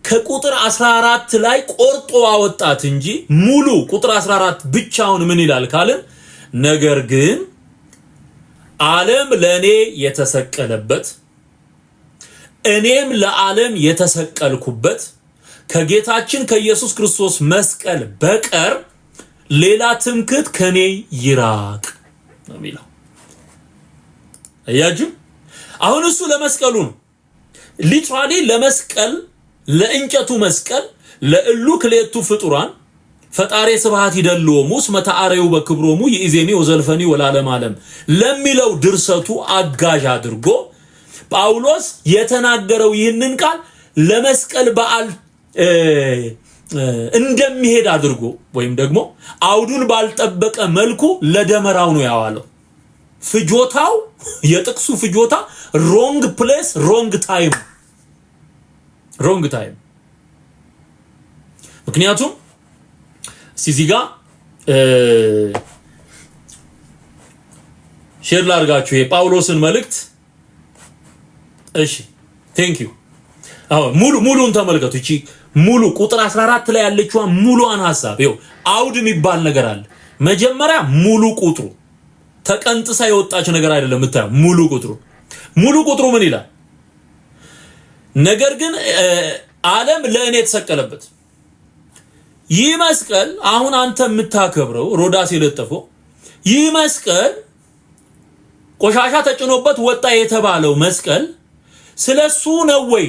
ከቁጥር 14 ላይ ቆርጦ አወጣት እንጂ ሙሉ ቁጥር 14 ብቻውን ምን ይላል ካልን፣ ነገር ግን ዓለም ለኔ የተሰቀለበት እኔም ለዓለም የተሰቀልኩበት ከጌታችን ከኢየሱስ ክርስቶስ መስቀል በቀር ሌላ ትምክህት ከኔ ይራቅ ነው የሚለው። አያችሁ፣ አሁን እሱ ለመስቀሉ ነው። ሊትራሊ ለመስቀል፣ ለእንጨቱ መስቀል ለእሉ ክሌቱ ፍጡራን ፈጣሪ ስብሐት ይደልዎሙ እስመ ተአረዩ በክብሮሙ ይእዜኒ ወዘልፈኒ ወለዓለመ ዓለም ለሚለው ድርሰቱ አጋዥ አድርጎ ጳውሎስ የተናገረው ይህንን ቃል ለመስቀል በዓል እንደሚሄድ አድርጎ ወይም ደግሞ አውዱን ባልጠበቀ መልኩ ለደመራው ነው ያዋለው። ፍጆታው የጥቅሱ ፍጆታ ሮንግ ፕሌስ ሮንግ ታይም። ምክንያቱም እዚህ ጋር ሼር ላድርጋችሁ የጳውሎስን መልእክት። እሺ ቴንክ ዩ አዎ ሙሉን ተመልከቱ። እቺ ሙሉ ቁጥር 14 ላይ ያለችው ሙሉዋን ሐሳብ ይኸው አውድ የሚባል ነገር አለ። መጀመሪያ ሙሉ ቁጥሩ ተቀንጥሳ የወጣች ነገር አይደለም የምታየው። ሙሉ ቁጥሩ ምን ይላል? ነገር ግን ዓለም ለእኔ የተሰቀለበት ይህ መስቀል አሁን አንተ የምታከብረው ሮዳስ የለጠፈው ይህ መስቀል ቆሻሻ ተጭኖበት ወጣ የተባለው መስቀል ስለሱ ነው ወይ?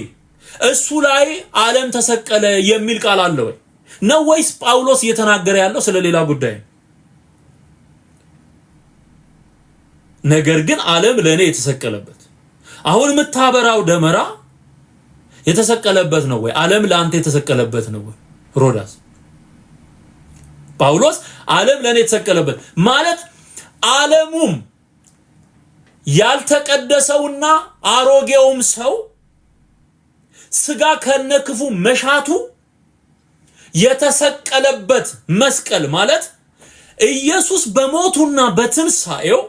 እሱ ላይ ዓለም ተሰቀለ የሚል ቃል አለ ወይ? ነው ወይስ ጳውሎስ እየተናገረ ያለው ስለ ሌላ ጉዳይ? ነገር ግን ዓለም ለኔ የተሰቀለበት አሁን የምታበራው ደመራ የተሰቀለበት ነው ወይ? ዓለም ለአንተ የተሰቀለበት ነው ወይ? ሮዳስ ጳውሎስ ዓለም ለኔ የተሰቀለበት ማለት ዓለሙም ያልተቀደሰውና አሮጌውም ሰው ስጋ ከነክፉ መሻቱ የተሰቀለበት መስቀል ማለት ኢየሱስ በሞቱና በትንሳኤው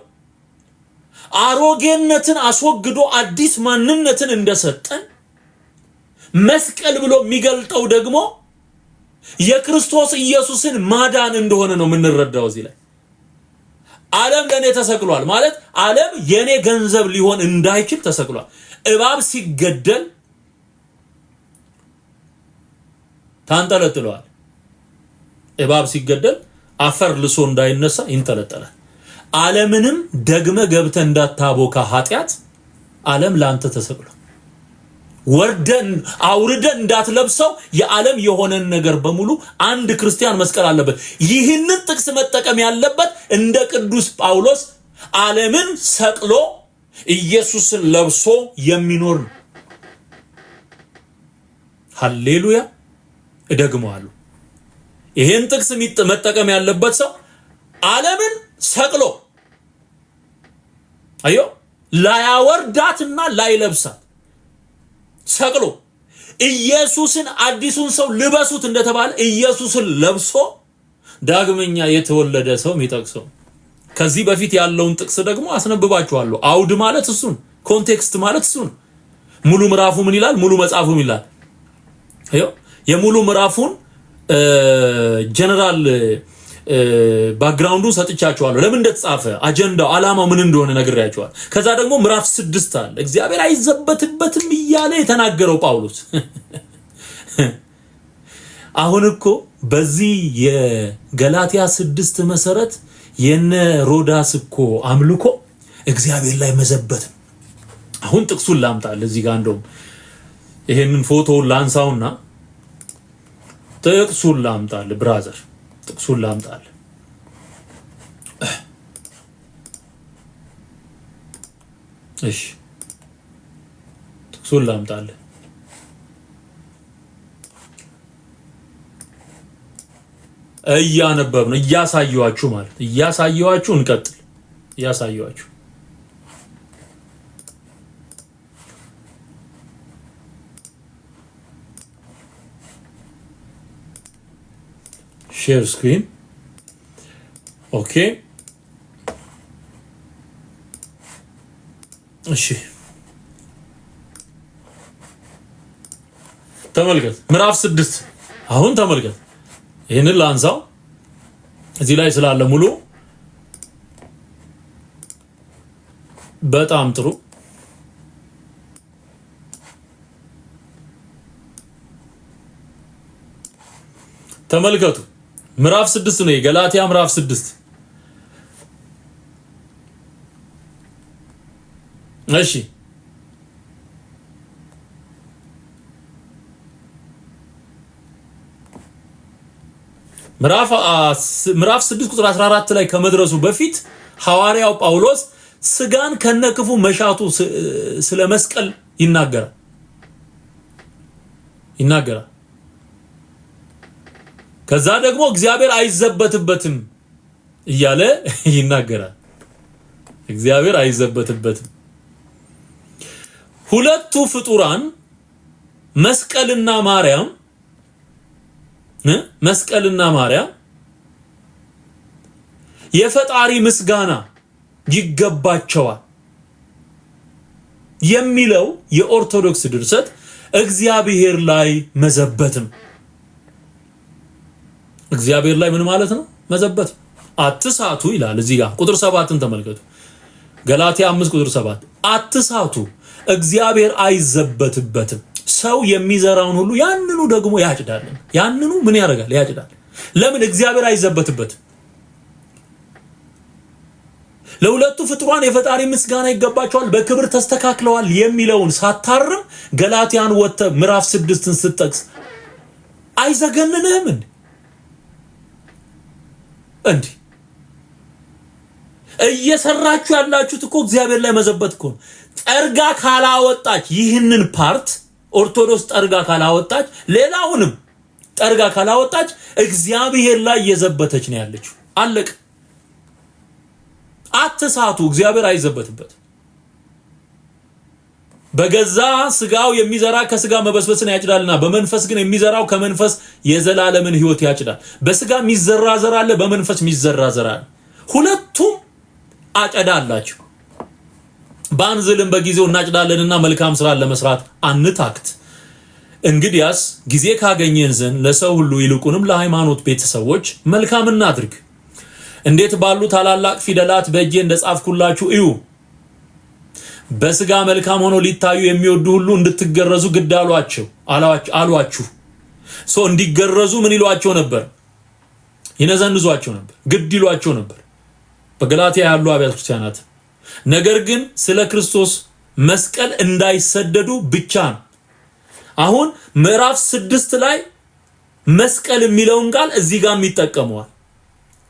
አሮጌነትን አስወግዶ አዲስ ማንነትን እንደሰጠን መስቀል ብሎ የሚገልጠው ደግሞ የክርስቶስ ኢየሱስን ማዳን እንደሆነ ነው የምንረዳው። እዚህ ላይ ዓለም ለኔ ተሰቅሏል ማለት ዓለም የኔ ገንዘብ ሊሆን እንዳይችል ተሰቅሏል። እባብ ሲገደል ታንጠለጥሏል። እባብ ሲገደል አፈር ልሶ እንዳይነሳ ይንጠለጠላል። ዓለምንም ደግመ ገብተ እንዳታቦካ ኃጢያት ዓለም ላንተ ተሰቅሏል። ወርደን አውርደን እንዳትለብሰው የዓለም የሆነን ነገር በሙሉ አንድ ክርስቲያን መስቀል አለበት። ይህንን ጥቅስ መጠቀም ያለበት እንደ ቅዱስ ጳውሎስ ዓለምን ሰቅሎ ኢየሱስን ለብሶ የሚኖር ነው። ሃሌሉያ። እደግመዋለሁ። ይሄን ጥቅስ መጠቀም ያለበት ሰው ዓለምን ሰቅሎ አዮ ላያወርዳትና ላይለብሳት ሰቅሎ ኢየሱስን አዲሱን ሰው ልበሱት እንደተባለ ኢየሱስን ለብሶ ዳግመኛ የተወለደ ሰው የሚጠቅሰው። ከዚህ በፊት ያለውን ጥቅስ ደግሞ አስነብባችኋለሁ። አውድ ማለት እሱን፣ ኮንቴክስት ማለት እሱን። ሙሉ ምዕራፉ ምን ይላል? ሙሉ መጽሐፉ ምን ይላል? አዮ የሙሉ ምዕራፉን ጀነራል ባክግራውንዱን ሰጥቻችኋለሁ። ለምን እንደተጻፈ አጀንዳው ዓላማው ምን እንደሆነ ነግሬያችኋለሁ። ከዛ ደግሞ ምዕራፍ 6 አለ እግዚአብሔር አይዘበትበትም እያለ የተናገረው ጳውሎስ። አሁን እኮ በዚህ የገላትያ 6 መሰረት የነ ሮዳስ እኮ አምልኮ እግዚአብሔር ላይ መዘበት ነው። አሁን ጥቅሱን ላምጣል እዚህ ጋር እንደውም ይሄንን ፎቶውን ላንሳውና ጥቅሱን ላምጣል ብራዘር ጥቅሱን ላምጣል። እሺ ጥቅሱን ላምጣል። እያነበብ ነው እያሳየዋችሁ ማለት እያሳየዋችሁ እንቀጥል። እያሳየዋችሁ share screen. Okay. እሺ ተመልከት ምዕራፍ 6 አሁን ተመልከት። ይሄንን ላንሳው እዚህ ላይ ስላለ ሙሉ በጣም ጥሩ። ተመልከቱ ምዕራፍ 6 ነው የገላትያ ምዕራፍ 6። እሺ ምዕራፍ 6 ቁጥር 14 ላይ ከመድረሱ በፊት ሐዋርያው ጳውሎስ ስጋን ከነክፉ መሻቱ ስለ መስቀል ይናገራል። ከዛ ደግሞ እግዚአብሔር አይዘበትበትም እያለ ይናገራል። እግዚአብሔር አይዘበትበትም። ሁለቱ ፍጡራን መስቀልና ማርያም የፈጣሪ ምስጋና ይገባቸዋል የሚለው የኦርቶዶክስ ድርሰት እግዚአብሔር ላይ መዘበትም። እግዚአብሔር ላይ ምን ማለት ነው? መዘበት። አትሳቱ ይላል እዚህ ጋር ቁጥር 7ን ተመልከቱ። ገላትያ 5 ቁጥር 7 አትሳቱ፣ እግዚአብሔር አይዘበትበትም። ሰው የሚዘራውን ሁሉ ያንኑ ደግሞ ያጭዳል። ያንኑ ምን ያደርጋል? ያጭዳል። ለምን? እግዚአብሔር አይዘበትበትም። ለሁለቱ ፍጥሯን የፈጣሪ ምስጋና ይገባቸዋል፣ በክብር ተስተካክለዋል የሚለውን ሳታርም ገላትያን ወጥተ ምዕራፍ 6ን ስትጠቅስ አይዘገንንህም እንዴ? እየሰራችሁ ያላችሁት እኮ እግዚአብሔር ላይ መዘበት እኮ ነው። ጠርጋ ካላወጣች ይህንን ፓርት ኦርቶዶክስ ጠርጋ ካላወጣች ሌላውንም ጠርጋ ካላወጣች እግዚአብሔር ላይ እየዘበተች ነው ያለችው። አለቅ። አትሳቱ፣ እግዚአብሔር አይዘበትበት። በገዛ ስጋው የሚዘራ ከስጋ መበስበስን ያጭዳልና በመንፈስ ግን የሚዘራው ከመንፈስ የዘላለምን ሕይወት ያጭዳል። በስጋ የሚዘራ ዘር አለ፣ በመንፈስ የሚዘራ ዘር አለ። ሁለቱም አጨዳ አላቸው። ባንዝልም በጊዜው እናጭዳለንና መልካም ስራ ለመስራት አንታክት። እንግዲያስ ጊዜ ካገኘን ዘንድ ለሰው ሁሉ ይልቁንም ለሃይማኖት ቤተሰቦች መልካም እናድርግ። እንዴት ባሉ ታላላቅ ፊደላት በእጄ እንደጻፍኩላችሁ እዩ። በስጋ መልካም ሆኖ ሊታዩ የሚወዱ ሁሉ እንድትገረዙ ግድ አሏችሁ። እንዲገረዙ ምን ይሏቸው ነበር? ይነዘንዟቸው ነበር፣ ግድ ይሏቸው ነበር በገላትያ ያሉ አብያተ ክርስቲያናት። ነገር ግን ስለ ክርስቶስ መስቀል እንዳይሰደዱ ብቻ ነው። አሁን ምዕራፍ 6 ላይ መስቀል የሚለውን ቃል እዚህ ጋር የሚጠቀመዋል።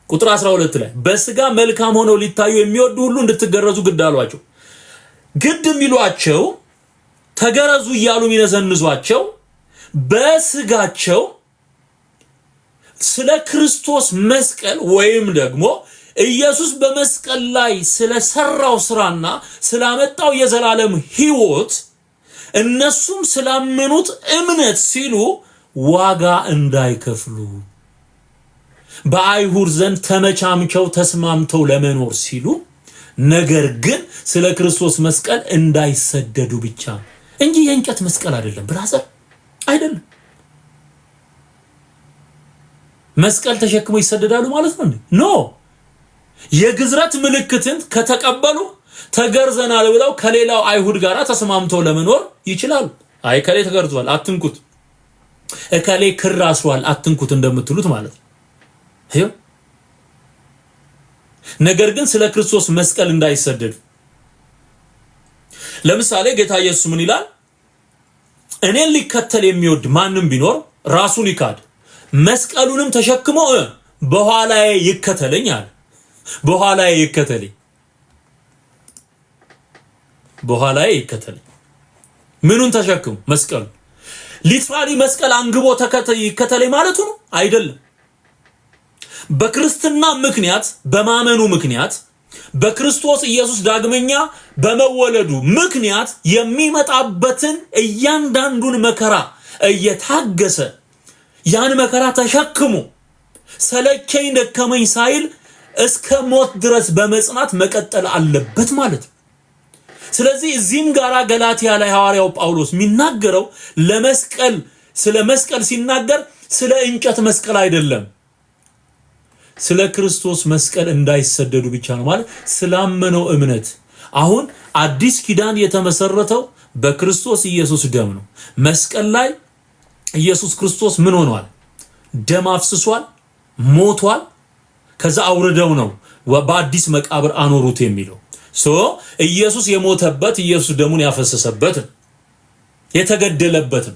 ቁጥር 12 ላይ በስጋ መልካም ሆነው ሊታዩ የሚወዱ ሁሉ እንድትገረዙ ግድ አሏቸው። ግድ የሚሏቸው ተገረዙ እያሉ የሚነዘንዟቸው በስጋቸው ስለ ክርስቶስ መስቀል ወይም ደግሞ ኢየሱስ በመስቀል ላይ ስለሰራው ስራና ስላመጣው የዘላለም ሕይወት እነሱም ስላመኑት እምነት ሲሉ ዋጋ እንዳይከፍሉ በአይሁድ ዘንድ ተመቻምቸው ተስማምተው ለመኖር ሲሉ ነገር ግን ስለ ክርስቶስ መስቀል እንዳይሰደዱ ብቻ እንጂ የእንጨት መስቀል አይደለም። ብራዘር አይደለም። መስቀል ተሸክመው ይሰደዳሉ ማለት ነው ኖ የግዝረት ምልክትን ከተቀበሉ ተገርዘናል ብለው ከሌላው አይሁድ ጋር ተስማምተው ለመኖር ይችላሉ። አይ ከሌ ተገርዟል አትንኩት፣ እከሌ ክር አስሯል አትንኩት እንደምትሉት ማለት ነው። ነገር ግን ስለ ክርስቶስ መስቀል እንዳይሰደዱ። ለምሳሌ ጌታ ኢየሱስ ምን ይላል? እኔን ሊከተል የሚወድ ማንም ቢኖር ራሱን ይካድ መስቀሉንም ተሸክሞ በኋላዬ ይከተለኝ አለ። በኋላዬ ይከተለኝ፣ በኋላዬ ይከተለኝ። ምኑን ተሸክሙ? መስቀሉ። ሊትራሊ መስቀል አንግቦ ይከተለኝ ማለቱ ነው አይደለም። በክርስትና ምክንያት በማመኑ ምክንያት በክርስቶስ ኢየሱስ ዳግመኛ በመወለዱ ምክንያት የሚመጣበትን እያንዳንዱን መከራ እየታገሰ ያን መከራ ተሸክሞ ሰለቸኝ ደከመኝ ሳይል እስከ ሞት ድረስ በመጽናት መቀጠል አለበት ማለት ነው። ስለዚህ እዚህም ጋራ ገላትያ ላይ ሐዋርያው ጳውሎስ የሚናገረው ለመስቀል ስለ መስቀል ሲናገር ስለ እንጨት መስቀል አይደለም፣ ስለ ክርስቶስ መስቀል እንዳይሰደዱ ብቻ ነው ማለት ስላመነው እምነት። አሁን አዲስ ኪዳን የተመሰረተው በክርስቶስ ኢየሱስ ደም ነው። መስቀል ላይ ኢየሱስ ክርስቶስ ምን ሆኗል? ደም አፍስሷል፣ ሞቷል። ከዛ አውርደው ነው በአዲስ መቃብር አኖሩት የሚለው ኢየሱስ የሞተበት ኢየሱስ ደሙን ያፈሰሰበት የተገደለበት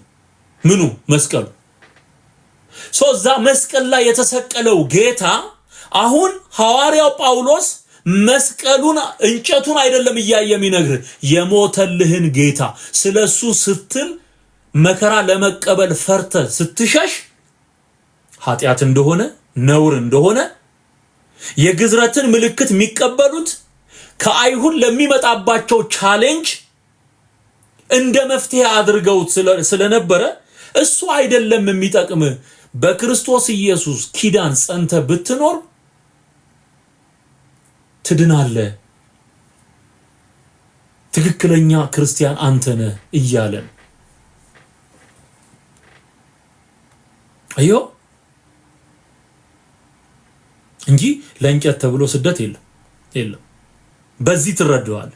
ምኑ መስቀሉ። እዛ መስቀል ላይ የተሰቀለው ጌታ አሁን ሐዋርያው ጳውሎስ መስቀሉን እንጨቱን አይደለም እያየ የሚነግር የሞተልህን ጌታ ስለሱ ስትል መከራ ለመቀበል ፈርተ ስትሸሽ ኃጢአት እንደሆነ ነውር እንደሆነ የግዝረትን ምልክት የሚቀበሉት ከአይሁድ ለሚመጣባቸው ቻሌንጅ እንደ መፍትሄ አድርገው ስለነበረ እሱ አይደለም የሚጠቅም። በክርስቶስ ኢየሱስ ኪዳን ጸንተ ብትኖር ትድናለህ፣ ትክክለኛ ክርስቲያን አንተ ነህ እያለን አዮ እንጂ ለእንጨት ተብሎ ስደት የለም። በዚህ ትረዳዋል።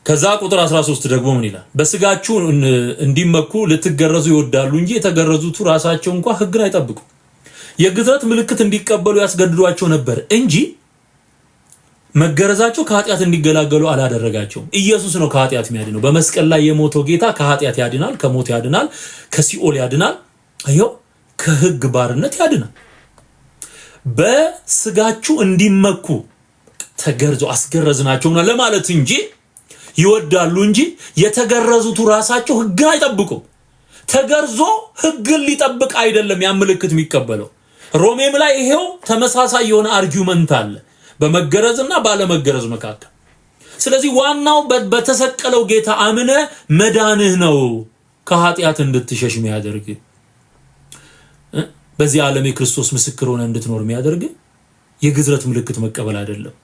ከዛ ቁጥር 13 ደግሞ ምን ይላል? በስጋችሁ እንዲመኩ ልትገረዙ ይወዳሉ እንጂ የተገረዙት ራሳቸው እንኳን ሕግን አይጠብቁ። የግዝረት ምልክት እንዲቀበሉ ያስገድዷቸው ነበር እንጂ መገረዛቸው ከኃጢአት እንዲገላገሉ አላደረጋቸውም። ኢየሱስ ነው ከኃጢአት የሚያድነው። በመስቀል ላይ የሞተው ጌታ ከኃጢአት ያድናል፣ ከሞት ያድናል፣ ከሲኦል ያድናል። አዮ ከሕግ ባርነት ያድናል። በስጋችሁ እንዲመኩ ተገርዘው አስገረዝናቸውና ለማለት እንጂ ይወዳሉ እንጂ የተገረዙት ራሳቸው ሕግን አይጠብቁም። ተገርዞ ሕግን ሊጠብቅ አይደለም ያ ምልክት የሚቀበለው። ሮሜም ላይ ይሄው ተመሳሳይ የሆነ አርጊውመንት አለ በመገረዝና ባለመገረዝ መካከል። ስለዚህ ዋናው በተሰቀለው ጌታ አምነ መዳንህ ነው ከኃጢአት እንድትሸሽ የሚያደርግ በዚህ ዓለም የክርስቶስ ምስክር ሆነ እንድትኖር የሚያደርግ የግዝረት ምልክት መቀበል አይደለም፣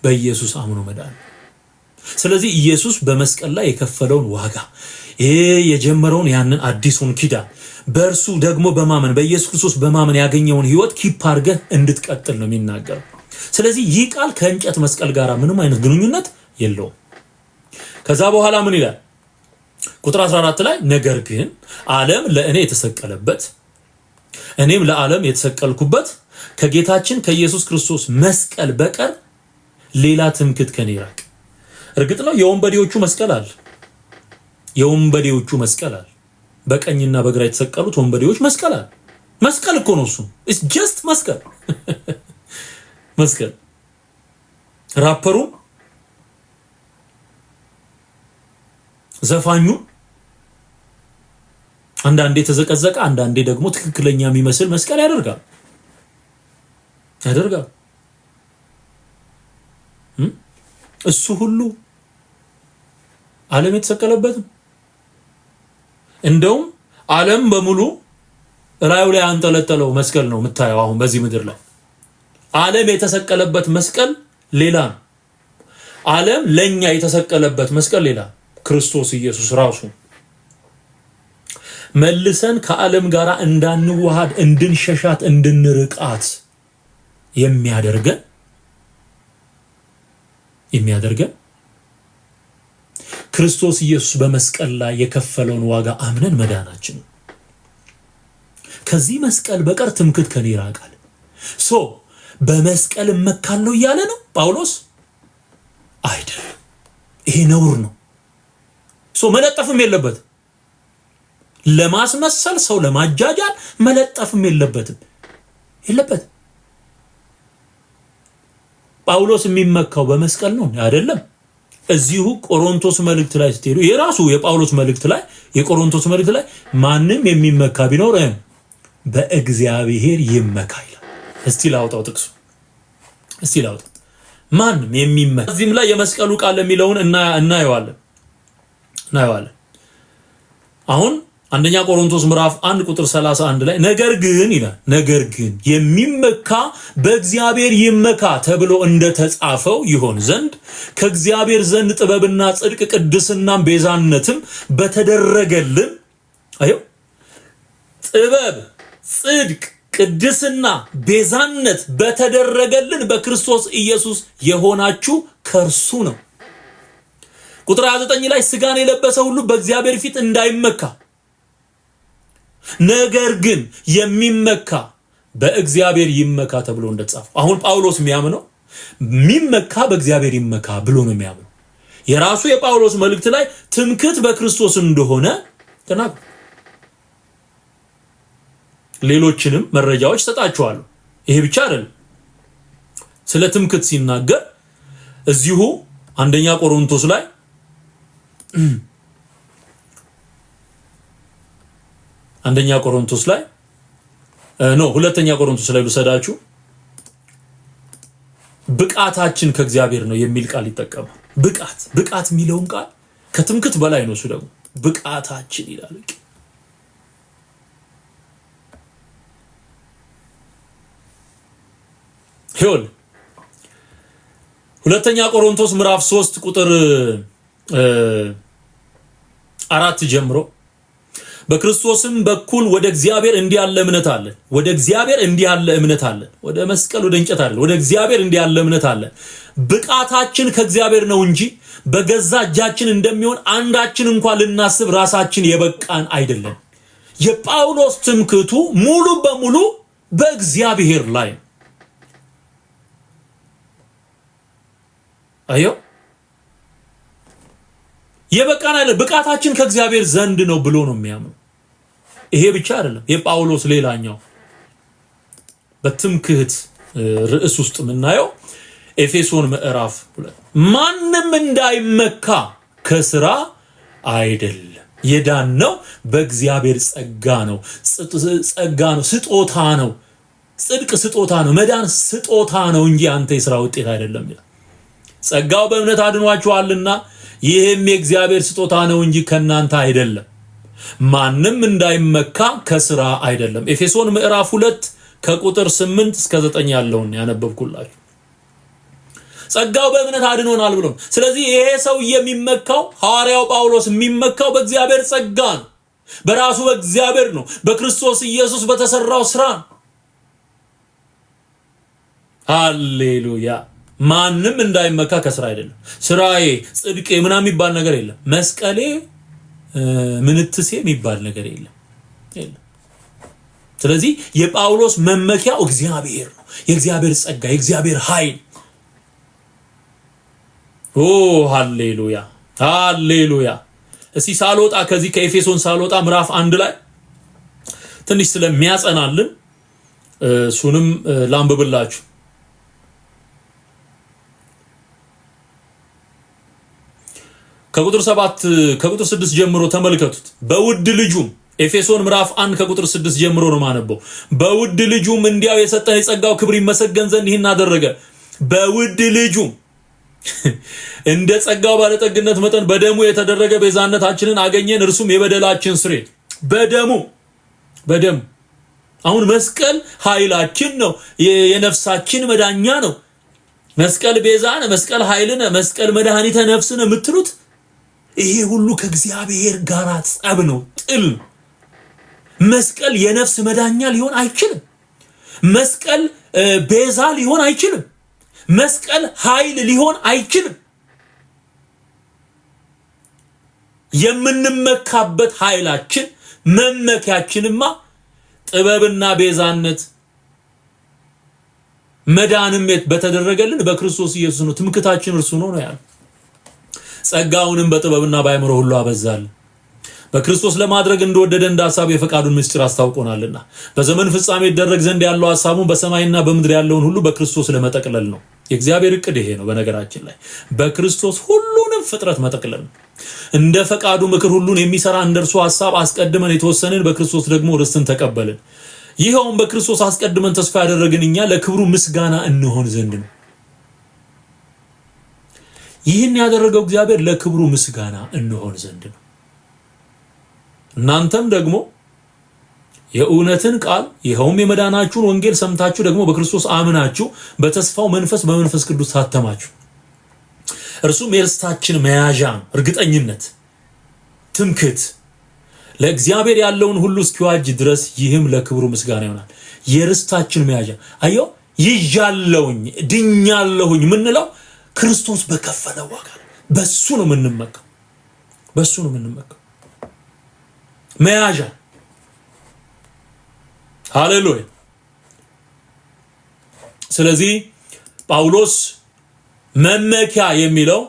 በኢየሱስ አምኖ መዳን። ስለዚህ ኢየሱስ በመስቀል ላይ የከፈለውን ዋጋ የጀመረውን ያንን አዲሱን ኪዳን በእርሱ ደግሞ በማመን በኢየሱስ ክርስቶስ በማመን ያገኘውን ህይወት ኪፕ አድርገህ እንድትቀጥል ነው የሚናገረው። ስለዚህ ይህ ቃል ከእንጨት መስቀል ጋር ምንም አይነት ግንኙነት የለውም። ከዛ በኋላ ምን ይላል? ቁጥር 14 ላይ ነገር ግን ዓለም ለእኔ የተሰቀለበት እኔም ለዓለም የተሰቀልኩበት ከጌታችን ከኢየሱስ ክርስቶስ መስቀል በቀር ሌላ ትምክህት ከኔ ይራቅ። እርግጥ ነው የወንበዴዎቹ መስቀል አለ። የወንበዴዎቹ መስቀል አለ። በቀኝና በግራ የተሰቀሉት ወንበዴዎች መስቀል አለ። መስቀል እኮ ነው እሱ። ኢትስ ጀስት መስቀል መስቀል። ራፐሩ ዘፋኙ አንዳንዴ ተዘቀዘቀ፣ አንዳንዴ ደግሞ ትክክለኛ የሚመስል መስቀል ያደርጋል። እሱ ሁሉ ዓለም የተሰቀለበት እንደውም ዓለም በሙሉ ራዩ ላይ አንጠለጠለው መስቀል ነው የምታየው። አሁን በዚህ ምድር ላይ ዓለም የተሰቀለበት መስቀል ሌላ ነው። ዓለም ለኛ የተሰቀለበት መስቀል ሌላ፣ ክርስቶስ ኢየሱስ ራሱ መልሰን ከዓለም ጋር እንዳንዋሃድ እንድንሸሻት እንድንርቃት የሚያደርገን ክርስቶስ ኢየሱስ በመስቀል ላይ የከፈለውን ዋጋ አምነን መዳናችን። ከዚህ መስቀል በቀር ትምክህት ከኔ ይራቃል። በመስቀል እመካለሁ እያለ ነው ጳውሎስ አይደለም። ይሄ ነውር ነው። መለጠፍም የለበት ለማስመሰል ሰው ለማጃጃል መለጠፍም የለበትም። ጳውሎስ የሚመካው በመስቀል ነው አይደለም። እዚሁ ቆሮንቶስ መልእክት ላይ ስትሄዱ የራሱ የጳውሎስ መልእክት ላይ የቆሮንቶስ መልእክት ላይ ማንም የሚመካ ቢኖር በእግዚአብሔር ይመካ ይላል። እስቲ ላውጣው ጥቅሱ፣ ማንም የሚመካ። እዚህም ላይ የመስቀሉ ቃል የሚለውን እናየዋለን። አሁን አንደኛ ቆሮንቶስ ምዕራፍ 1 ቁጥር 31 ላይ ነገር ግን የሚመካ በእግዚአብሔር ይመካ ተብሎ እንደተጻፈው ይሆን ዘንድ ከእግዚአብሔር ዘንድ ጥበብና ጽድቅ ቅድስናም ቤዛነትም በተደረገልን ጥበብ፣ ጽድቅ፣ ቅድስና፣ ቤዛነት በተደረገልን በክርስቶስ ኢየሱስ የሆናችሁ ከእርሱ ነው። ቁጥር 29 ላይ ስጋን የለበሰ ሁሉ በእግዚአብሔር ፊት እንዳይመካ ነገር ግን የሚመካ በእግዚአብሔር ይመካ ተብሎ እንደተጻፈው። አሁን ጳውሎስ የሚያምነው የሚመካ በእግዚአብሔር ይመካ ብሎ ነው የሚያምነው። የራሱ የጳውሎስ መልእክት ላይ ትምክህት በክርስቶስ እንደሆነ ተናግሯል። ሌሎችንም መረጃዎች ሰጣችኋለሁ። ይሄ ብቻ አይደለም። ስለ ትምክህት ሲናገር እዚሁ አንደኛ ቆሮንቶስ ላይ ሁለተኛ ቆሮንቶስ ላይ ልሰዳችሁ ብቃታችን ከእግዚአብሔር ነው የሚል ቃል ይጠቀማል። ብቃት የሚለውን ቃል ከትምክህት በላይ ነው። እሱ ደግሞ ብቃታችን ይላል። ሄል ሁለተኛ ቆሮንቶስ ምዕራፍ 3 ቁጥር 4 ጀምሮ በክርስቶስም በኩል ወደ እግዚአብሔር እንዲያለ እምነት አለን። ወደ እግዚአብሔር እንዲያለ እምነት አለን። ወደ መስቀል ወደ እንጨት አይደል፣ ወደ እግዚአብሔር እንዲያለ እምነት አለን። ብቃታችን ከእግዚአብሔር ነው እንጂ በገዛ እጃችን እንደሚሆን አንዳችን እንኳን ልናስብ ራሳችን የበቃን አይደለም። የጳውሎስ ትምክህቱ ሙሉ በሙሉ በእግዚአብሔር ላይ ነው። አዮ የበቃን አይደለም፣ ብቃታችን ከእግዚአብሔር ዘንድ ነው ብሎ ነው የሚያምነው። ይሄ ብቻ አይደለም። የጳውሎስ ሌላኛው በትምክህት ርዕስ ውስጥ የምናየው ኤፌሶን ምዕራፍ 2 ማንም እንዳይመካ ከስራ አይደለም፣ የዳነው በእግዚአብሔር ጸጋ ነው። ጸጋ ነው፣ ስጦታ ነው። ጽድቅ ስጦታ ነው፣ መዳን ስጦታ ነው እንጂ አንተ የሥራ ውጤት አይደለም ይላል። ጸጋው በእምነት አድኗችኋልና ይህም የእግዚአብሔር ስጦታ ነው እንጂ ከናንተ አይደለም፣ ማንም እንዳይመካ ከስራ አይደለም። ኤፌሶን ምዕራፍ 2 ከቁጥር 8 እስከ 9 ያለውን ያነበብኩላችሁ። ጸጋው በእምነት አድኖናል ብሎ። ስለዚህ ይሄ ሰው የሚመካው ሐዋርያው ጳውሎስ የሚመካው በእግዚአብሔር ጸጋ ነው፣ በራሱ በእግዚአብሔር ነው፣ በክርስቶስ ኢየሱስ በተሰራው ስራ። ሃሌሉያ። ማንም እንዳይመካ ከስራ አይደለም። ስራዬ፣ ጽድቄ ምናምን የሚባል ነገር የለም። መስቀሌ፣ ምንትሴ የሚባል ነገር የለም። ስለዚህ የጳውሎስ መመኪያው እግዚአብሔር ነው፣ የእግዚአብሔር ጸጋ፣ የእግዚአብሔር ኃይል። ኦ ሃሌሉያ ሃሌሉያ። እስቲ ሳልወጣ ከዚህ ከኤፌሶን ሳልወጣ ምዕራፍ 1 ላይ ትንሽ ስለሚያጸናልን እሱንም ላንብብላችሁ። ከቁጥር 6 ጀምሮ ተመልከቱት። በውድ ልጁም ኤፌሶን ምዕራፍ 1 ከቁጥር 6 ጀምሮ ነው ማነበው። በውድ ልጁም እንዲያው የሰጠን የጸጋው ክብር ይመሰገን ዘንድ ይህን አደረገ። በውድ ልጁም እንደ ጸጋው ባለጠግነት መጠን በደሙ የተደረገ ቤዛነታችንን አገኘን፣ እርሱም የበደላችን ስርየት። በደሙ አሁን መስቀል ኃይላችን ነው፣ የነፍሳችን መዳኛ ነው። መስቀል ቤዛነ፣ መስቀል ኃይልነ፣ መስቀል መድኃኒተ ነፍስነ የምትሉት ይሄ ሁሉ ከእግዚአብሔር ጋር ጸብ ነው፣ ጥል። መስቀል የነፍስ መዳኛ ሊሆን አይችልም። መስቀል ቤዛ ሊሆን አይችልም። መስቀል ኃይል ሊሆን አይችልም። የምንመካበት ኃይላችን መመኪያችንማ ጥበብና ቤዛነት መዳንም በተደረገልን በክርስቶስ ኢየሱስ ነው። ትምክህታችን እርሱ ነው ያለው። ጸጋውንም በጥበብና በአእምሮ ሁሉ አበዛልን፣ በክርስቶስ ለማድረግ እንደወደደ እንደ ሐሳቡ የፈቃዱን ምስጢር አስታውቆናልና። በዘመን ፍጻሜ ይደረግ ዘንድ ያለው ሐሳቡን በሰማይና በምድር ያለውን ሁሉ በክርስቶስ ለመጠቅለል ነው። የእግዚአብሔር ዕቅድ ይሄ ነው። በነገራችን ላይ በክርስቶስ ሁሉንም ፍጥረት መጠቅለል ነው። እንደ ፈቃዱ ምክር ሁሉን የሚሰራ እንደርሱ ሐሳብ አስቀድመን የተወሰንን በክርስቶስ ደግሞ ርስትን ተቀበልን። ይኸውም በክርስቶስ አስቀድመን ተስፋ ያደረግን እኛ ለክብሩ ምስጋና እንሆን ዘንድ ነው። ይህን ያደረገው እግዚአብሔር ለክብሩ ምስጋና እንሆን ዘንድ ነው። እናንተም ደግሞ የእውነትን ቃል ይኸውም የመዳናችሁን ወንጌል ሰምታችሁ ደግሞ በክርስቶስ አምናችሁ በተስፋው መንፈስ በመንፈስ ቅዱስ ታተማችሁ። እርሱም የርስታችን መያዣ ነው። እርግጠኝነት፣ ትምክህት፣ ለእግዚአብሔር ያለውን ሁሉ እስኪዋጅ ድረስ ይህም ለክብሩ ምስጋና ይሆናል። የርስታችን መያዣ አየው። ይዣለሁኝ፣ ድኛለሁኝ ምንለው ክርስቶስ በከፈለው ዋጋ በሱ ነው የምንመካው። በሱ ነው የምንመካው። መያዣ። ሃሌሉያ። ስለዚህ ጳውሎስ መመኪያ የሚለው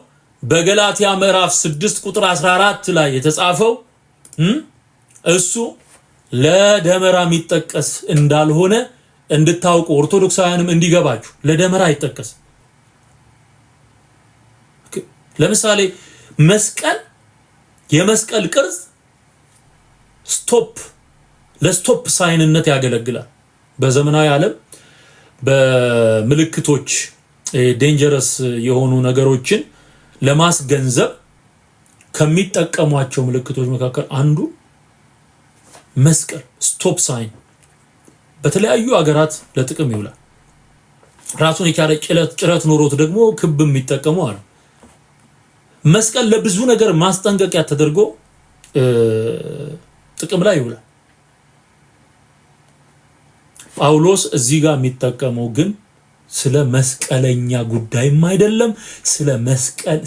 በገላትያ ምዕራፍ 6 ቁጥር 14 ላይ የተጻፈው እሱ ለደመራ የሚጠቀስ እንዳልሆነ እንድታውቁ ኦርቶዶክሳውያንም እንዲገባችሁ። ለደመራ አይጠቀስም። ለምሳሌ መስቀል፣ የመስቀል ቅርጽ ለስቶፕ ሳይንነት ያገለግላል። በዘመናዊ ዓለም በምልክቶች ዴንጀረስ የሆኑ ነገሮችን ለማስገንዘብ ከሚጠቀሟቸው ምልክቶች መካከል አንዱ መስቀል ስቶፕ ሳይን በተለያዩ ሀገራት ለጥቅም ይውላል። ራሱን የቻለ ጭረት ኖሮት ደግሞ ክብ የሚጠቀሙ አሉ። መስቀል ለብዙ ነገር ማስጠንቀቂያ ተደርጎ ጥቅም ላይ ይውላል። ጳውሎስ እዚህ ጋር የሚጠቀመው ግን ስለ መስቀለኛ ጉዳይም አይደለም፣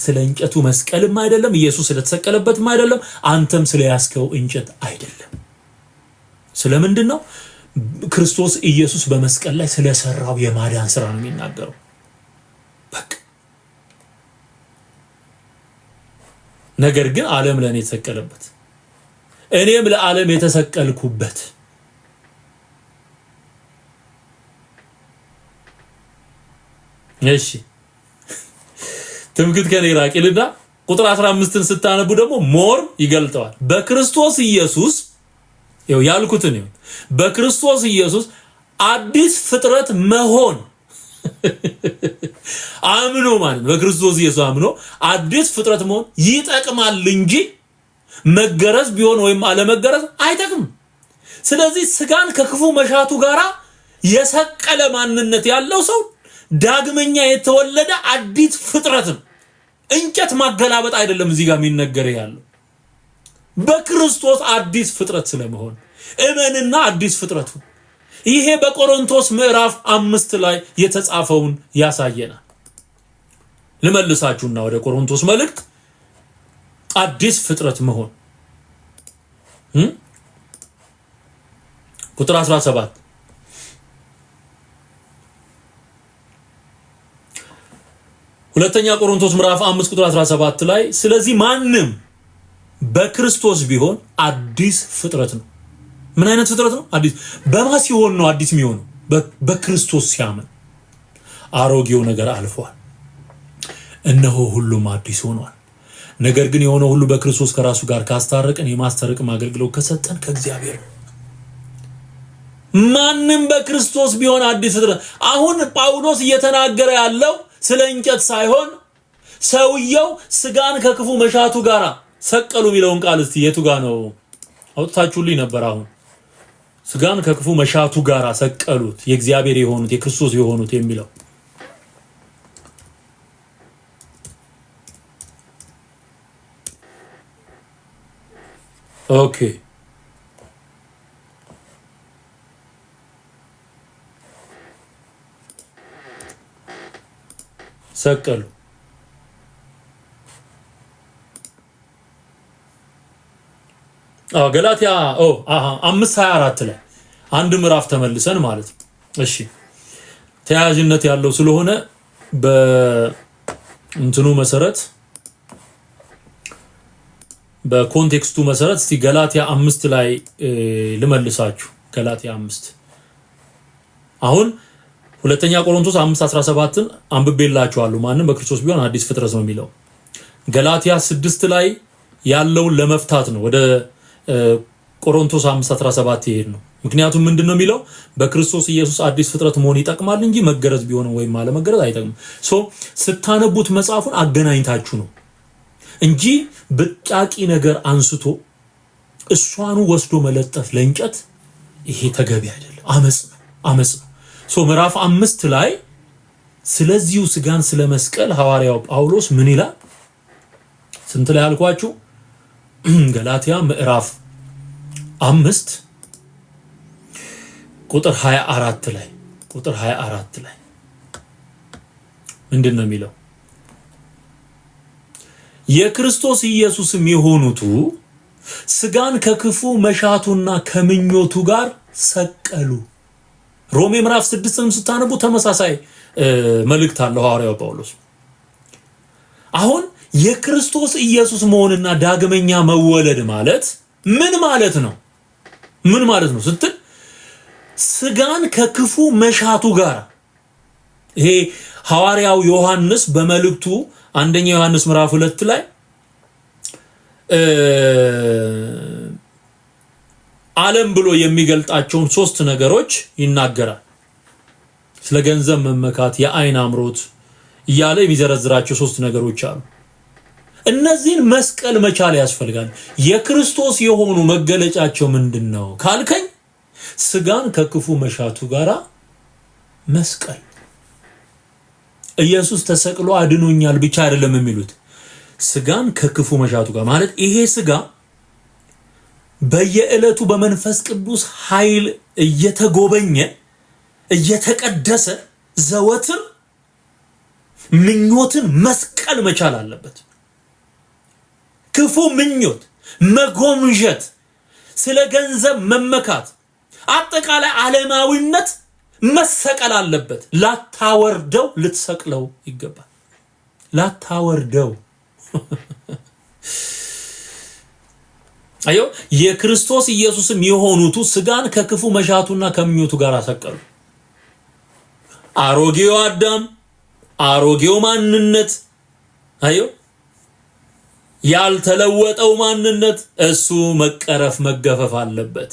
ስለ እንጨቱ መስቀልም አይደለም፣ ኢየሱስ ስለተሰቀለበትም አይደለም፣ አንተም ስለያዝከው እንጨት አይደለም። ስለምንድን ነው? ክርስቶስ ኢየሱስ በመስቀል ላይ ስለሰራው የማዳን ስራ ነው የሚናገረው። በቃ ነገር ግን ዓለም ለኔ የተሰቀለበት እኔም ለዓለም የተሰቀልኩበት እሺ ትምክህት ከኔ ራቅ ይልና ቁጥር 15ን ስታነቡ ደግሞ ሞር ይገልጠዋል። በክርስቶስ ኢየሱስ ያልኩትን በክርስቶስ ኢየሱስ አዲስ ፍጥረት መሆን አምኖ ማለት በክርስቶስ ኢየሱስ አምኖ አዲስ ፍጥረት መሆን ይጠቅማል እንጂ መገረዝ ቢሆን ወይም አለመገረዝ አይጠቅምም። ስለዚህ ስጋን ከክፉ መሻቱ ጋራ የሰቀለ ማንነት ያለው ሰው ዳግመኛ የተወለደ አዲስ ፍጥረት ነው። እንጨት ማገላበጥ አይደለም እዚህ ጋር የሚነገር ያለው በክርስቶስ አዲስ ፍጥረት ስለመሆን እመንና አዲስ ፍጥረቱ ይሄ በቆሮንቶስ ምዕራፍ 5 ላይ የተጻፈውን ያሳየናል። ልመልሳችሁና ወደ ቆሮንቶስ መልእክት አዲስ ፍጥረት መሆን ቁጥር 17 ሁለተኛ ቆሮንቶስ ምዕራፍ 5 ቁጥር 17 ላይ ስለዚህ ማንም በክርስቶስ ቢሆን አዲስ ፍጥረት ነው። ምን አይነት ፍጥረት ነው? አዲስ በማን ሲሆን ነው አዲስ የሚሆነው? በክርስቶስ ሲያምን አሮጌው ነገር አልፏል፣ እነሆ ሁሉም አዲስ ሆኗል። ነገር ግን የሆነው ሁሉ በክርስቶስ ከራሱ ጋር ካስታረቀን የማስታረቅም አገልግሎት ከሰጠን ከእግዚአብሔር ነው። ማንም በክርስቶስ ቢሆን አዲስ ፍጥረት። አሁን ጳውሎስ እየተናገረ ያለው ስለ እንጨት ሳይሆን ሰውየው ስጋን ከክፉ መሻቱ ጋር ሰቀሉ የሚለውን ቃል እስቲ የቱ ጋር ነው አውጥታችሁልኝ ነበር? አሁን ስጋን ከክፉ መሻቱ ጋር ሰቀሉት የእግዚአብሔር የሆኑት የክርስቶስ የሆኑት የሚለው ኦኬ ሰቀሉ ገላትያ 5:24 ላይ አንድ ምዕራፍ ተመልሰን ማለት ነው። እሺ ተያያዥነት ያለው ስለሆነ በእንትኑ መሰረት በኮንቴክስቱ መሰረት እስቲ ገላትያ 5 ላይ ልመልሳችሁ። ገላትያ 5 አሁን ሁለተኛ ቆሮንቶስ 5:17ን አንብቤላችኋለሁ። ማንም በክርስቶስ ቢሆን አዲስ ፍጥረት ነው የሚለው ገላትያ 6 ላይ ያለውን ለመፍታት ነው ወደ ቆሮንቶስ 5:17 ይሄድ ነው። ምክንያቱም ምንድነው የሚለው በክርስቶስ ኢየሱስ አዲስ ፍጥረት መሆን ይጠቅማል እንጂ መገረዝ ቢሆን ወይም አለመገረዝ አይጠቅምም። ስታነቡት መጽሐፉን አገናኝታችሁ ነው እንጂ በቃቂ ነገር አንስቶ እሷኑ ወስዶ መለጠፍ ለእንጨት ይሄ ተገቢ አይደለም፣ አመጽ ነው። ምዕራፍ 5 ላይ ስለዚሁ ስጋን ስለመስቀል ሐዋርያው ጳውሎስ ምን ይላል? ስንት ላይ አልኳችሁ? ገላትያ ምዕራፍ 5 ቁጥር 24 ላይ ምንድን ነው የሚለው? የክርስቶስ ኢየሱስም የሆኑቱ ስጋን ከክፉ መሻቱና ከምኞቱ ጋር ሰቀሉ። ሮሜ ምዕራፍ 6ን ስታነቡ ተመሳሳይ መልእክት አለው ሐዋርያው ጳውሎስ። አሁን የክርስቶስ ኢየሱስ መሆንና ዳግመኛ መወለድ ማለት ምን ማለት ነው? ምን ማለት ነው ስትል ስጋን ከክፉ መሻቱ ጋር ይሄ ሐዋርያው ዮሐንስ በመልእክቱ አንደኛ ዮሐንስ ምዕራፍ 2 ላይ ዓለም ብሎ የሚገልጣቸውን 3 ነገሮች ይናገራል። ስለ ገንዘብ መመካት፣ የአይን አምሮት እያለ የሚዘረዝራቸው 3 ነገሮች አሉ። እነዚህን መስቀል መቻል ያስፈልጋል። የክርስቶስ የሆኑ መገለጫቸው ምንድነው ካልከኝ ስጋን ከክፉ መሻቱ ጋራ መስቀል። ኢየሱስ ተሰቅሎ አድኖኛል ብቻ አይደለም የሚሉት ስጋን ከክፉ መሻቱ ጋር ማለት ይሄ ስጋ በየዕለቱ በመንፈስ ቅዱስ ኃይል እየተጎበኘ እየተቀደሰ ዘወትር ምኞትን መስቀል መቻል አለበት። ክፉ ምኞት፣ መጎምጀት፣ ስለ ገንዘብ መመካት፣ አጠቃላይ ዓለማዊነት መሰቀል አለበት። ላታወርደው ልትሰቅለው ይገባል። ላታወርደው አዮ የክርስቶስ ኢየሱስም የሆኑቱ ስጋን ከክፉ መሻቱና ከምኞቱ ጋር ሰቀሉ። አሮጌው አዳም አሮጌው ማንነት አዮ ያልተለወጠው ማንነት እሱ መቀረፍ መገፈፍ አለበት።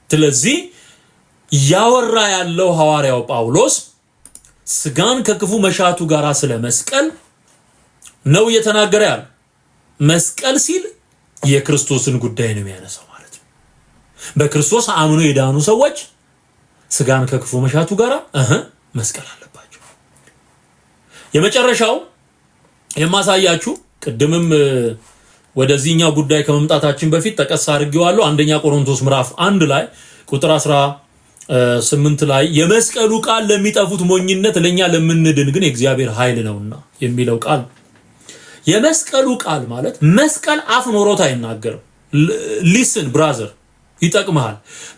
ስለዚህ ያወራ ያለው ሐዋርያው ጳውሎስ ስጋን ከክፉ መሻቱ ጋር ስለመስቀል ነው እየተናገረ ያለው። መስቀል ሲል የክርስቶስን ጉዳይ ነው የሚያነሳው ማለት ነው። በክርስቶስ አምኖ የዳኑ ሰዎች ስጋን ከክፉ መሻቱ ጋር መስቀል አለባቸው። የመጨረሻው የማሳያችሁ ቅድምም ወደዚህኛው ጉዳይ ከመምጣታችን በፊት ጠቀስ አድርጌዋለሁ። አንደኛ ቆሮንቶስ ምዕራፍ 1 ላይ ቁጥር 18 ላይ የመስቀሉ ቃል ለሚጠፉት ሞኝነት ለኛ ለምንድን ግን የእግዚአብሔር ኃይል ነውና የሚለው ቃል። የመስቀሉ ቃል ማለት መስቀል አፍ ኖሮት አይናገርም። ሊስን ብራዘር ይጠቅምሃል።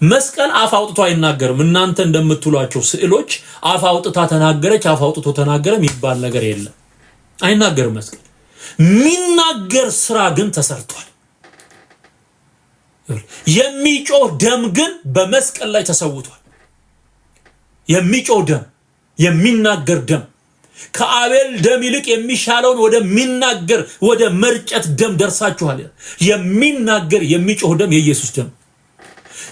መስቀል አፍ አውጥቶ አይናገርም። እናንተ እንደምትሏቸው ስዕሎች አፍ አውጥታ ተናገረች፣ አፍ አውጥቶ ተናገረ የሚባል ነገር የለም። አይናገርም መስቀል። ሚናገር ስራ ግን ተሰርቷል። የሚጮህ ደም ግን በመስቀል ላይ ተሰውቷል። የሚጮህ ደም፣ የሚናገር ደም ከአቤል ደም ይልቅ የሚሻለውን ወደሚናገር ወደ መርጨት ደም ደርሳችኋል። የሚናገር የሚጮህ ደም የኢየሱስ ደም።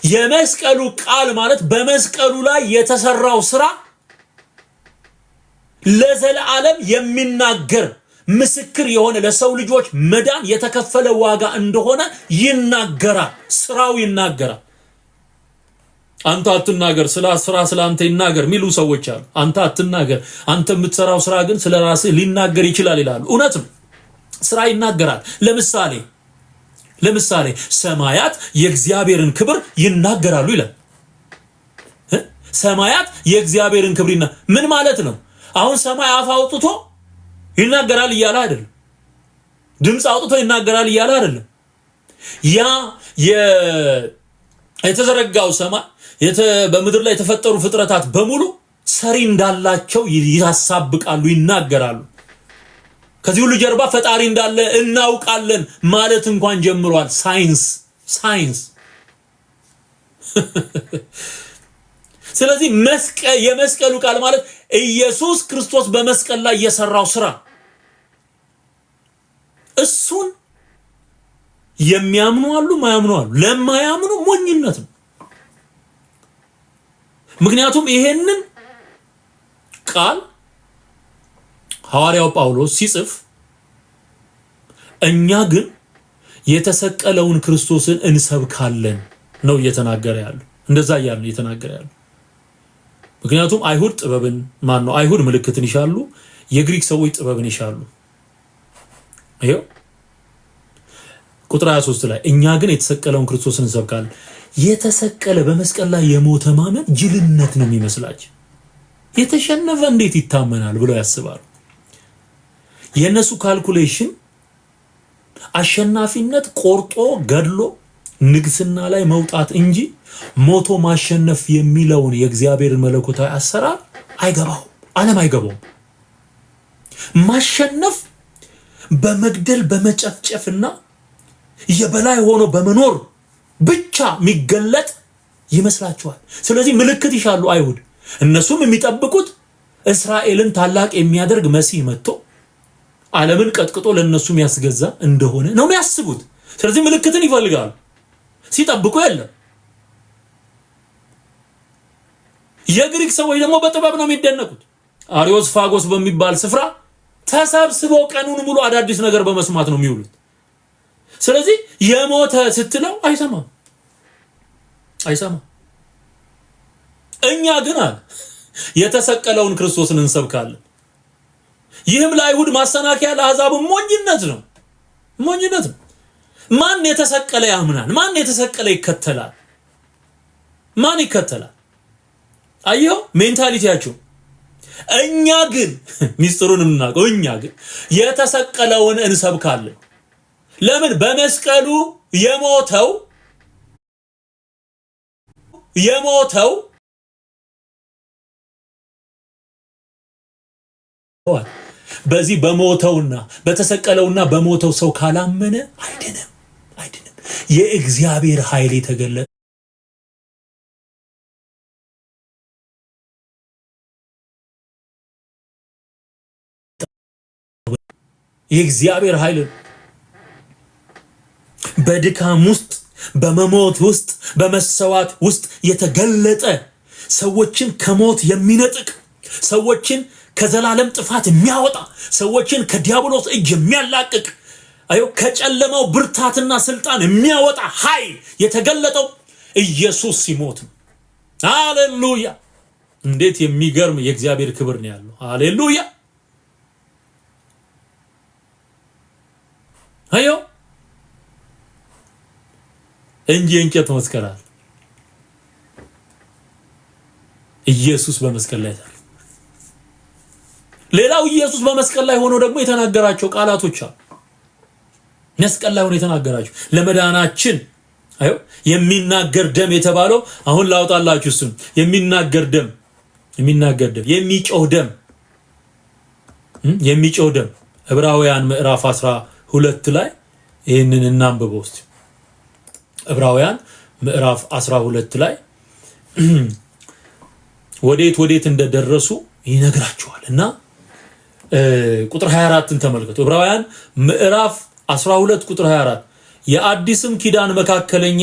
የመስቀሉ ቃል ማለት በመስቀሉ ላይ የተሰራው ስራ ለዘላለም የሚናገር ምስክር የሆነ ለሰው ልጆች መዳን የተከፈለ ዋጋ እንደሆነ ይናገራል። ስራው ይናገራል። አንተ አትናገር፣ ስራ ስላንተ ይናገር ሚሉ ሰዎች አሉ። አንተ አትናገር፣ አንተ የምትሰራው ስራ ግን ስለራስህ ሊናገር ይችላል ይላሉ። እውነት ነው፣ ስራ ይናገራል። ለምሳሌ ሰማያት የእግዚአብሔርን ክብር ይናገራሉ ይላል። ሰማያት የእግዚአብሔርን ክብር ምን ማለት ነው? አሁን ሰማይ አፍ አውጥቶ ይናገራል እያለ አይደለም። ድምፅ አውጥቶ ይናገራል እያለ አይደለም። ያ የተዘረጋው ሰማይ በምድር ላይ የተፈጠሩ ፍጥረታት በሙሉ ሰሪ እንዳላቸው ያሳብቃሉ፣ ይናገራሉ። ከዚህ ሁሉ ጀርባ ፈጣሪ እንዳለ እናውቃለን ማለት እንኳን ጀምሯል ሳይንስ። ስለዚህ የመስቀሉ ቃል ማለት ኢየሱስ ክርስቶስ በመስቀል ላይ የሰራው ስራ፣ እሱን የሚያምኑ አሉ፣ ማያምኑ አሉ። ለማያምኑ ሞኝነት ነው። ምክንያቱም ይሄንን ቃል ሐዋርያው ጳውሎስ ሲጽፍ እኛ ግን የተሰቀለውን ክርስቶስን እንሰብካለን ነው እየተናገረ ያለው። እንደዛ እያለ እየተናገረ ያለው። ምክንያቱም አይሁድ ምልክትን ይሻሉ፣ የግሪክ ሰዎች ጥበብን ይሻሉ። ይሄው ቁጥር 23 ላይ እኛ ግን የተሰቀለውን ክርስቶስን እንሰብካለን። የተሰቀለ በመስቀል ላይ የሞተ ማመን ጅልነት ነው የሚመስላቸው። የተሸነፈ እንዴት ይታመናል ብለው ያስባሉ። የነሱ ካልኩሌሽን አሸናፊነት ቆርጦ ገድሎ ንግስና ላይ መውጣት እንጂ ሞቶ ማሸነፍ የሚለውን የእግዚአብሔርን መለኮታዊ አሰራር አይገባውም። ማሸነፍ በመግደል በመጨፍጨፍና የበላይ ሆኖ በመኖር ብቻ የሚገለጥ ይመስላችኋል። ስለዚህ ምልክት ይሻሉ አይሁድ። እነሱም የሚጠብቁት እስራኤልን ታላቅ የሚያደርግ መሲህ መጥቶ ዓለምን ቀጥቅጦ ለነሱ የሚያስገዛ እንደሆነ ነው የሚያስቡት። ስለዚህ ምልክትን ይፈልጋሉ። ሲጠብቁ የለም። የግሪክ ሰዎች ደግሞ በጥበብ ነው የሚደነቁት። አሪዮስፋጎስ በሚባል ስፍራ ተሰብስበው ቀኑን ሙሉ አዳዲስ ነገር በመስማት ነው የሚውሉት። ስለዚህ የሞተ ስትለው አይሰማም። እኛ ግን የተሰቀለውን ክርስቶስን እንሰብካለን። ይህም ለአይሁድ ማሰናከያ ለአሕዛብ ሞኝነት ነው። ሞኝነት ነው። ማን የተሰቀለ ያምናል? ማን የተሰቀለ ይከተላል? ማን ይከተላል? አየው ሜንታሊቲያቸው። እኛ ግን ሚስጥሩን እናውቀው። እኛ ግን የተሰቀለውን እንሰብካለን። ለምን? በመስቀሉ የሞተው በዚህ በሞተውና በተሰቀለውና በሞተው ሰው ካላመነ አይድንም። የእግዚአብሔር ኃይል የተገለጠ የእግዚአብሔር ኃይል በድካም ውስጥ በመሞት ውስጥ በመሰዋት ውስጥ የተገለጠ ሰዎችን ከሞት የሚነጥቅ ሰዎችን ከዘላለም ጥፋት የሚያወጣ ሰዎችን ከዲያብሎስ እጅ የሚያላቅቅ ከጨለማው ብርታትና ስልጣን የሚያወጣ ኃይል የተገለጠው ኢየሱስ ሲሞት ነው። ሃሌሉያ! እንዴት የሚገርም የእግዚአብሔር ክብር ነው ያለው። ሃሌሉያ! አዮ እንጂ እንጨት መስቀል ኢየሱስ በመስቀል ላይ ታል ሌላው ኢየሱስ በመስቀል ላይ ሆኖ ደግሞ የተናገራቸው ቃላቶች አሉ። መስቀል ላይ ሆኖ የተናገራቸው ለመዳናችን የሚናገር ደም የተባለው አሁን ላውጣላችሁ እሱን የሚናገር ደም የሚጮህ ደም ዕብራውያን ምዕራፍ 12 ላይ ይሄንን እናንብበው እስቲ። ዕብራውያን ምዕራፍ 12 ላይ ወዴት እንደደረሱ ይነግራቸዋልና ቁጥር 24ን ተመልከቱ። ዕብራውያን ምዕራፍ 12 ቁጥር 24 የአዲስም ኪዳን መካከለኛ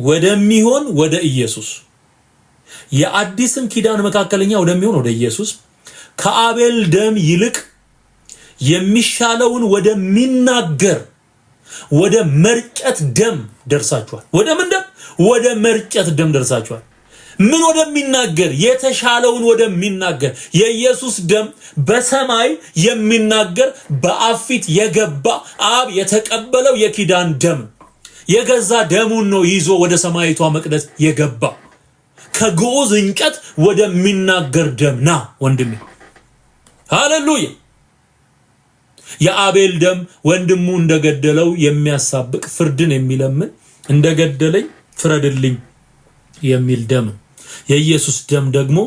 ወደሚሆን ወደ ኢየሱስ ከአቤል ደም ይልቅ የሚሻለውን ወደሚናገር ወደ መርጨት ደም ደርሳችኋል። ወደ መርጨት ደም ደርሳችኋል። ምን ወደሚናገር? የተሻለውን ወደሚናገር የኢየሱስ ደም በሰማይ የሚናገር በአብ ፊት የገባ አብ የተቀበለው የኪዳን ደም የገዛ ደሙን ነው ይዞ ወደ ሰማይቷ መቅደስ የገባ ከግዑዝ እንጨት ወደሚናገር ደም ና ወንድሜ። ሃሌሉያ! የአቤል ደም ወንድሙ እንደገደለው የሚያሳብቅ ፍርድን የሚለምን እንደገደለኝ ፍረድልኝ የሚል ደም። የኢየሱስ ደም ደግሞ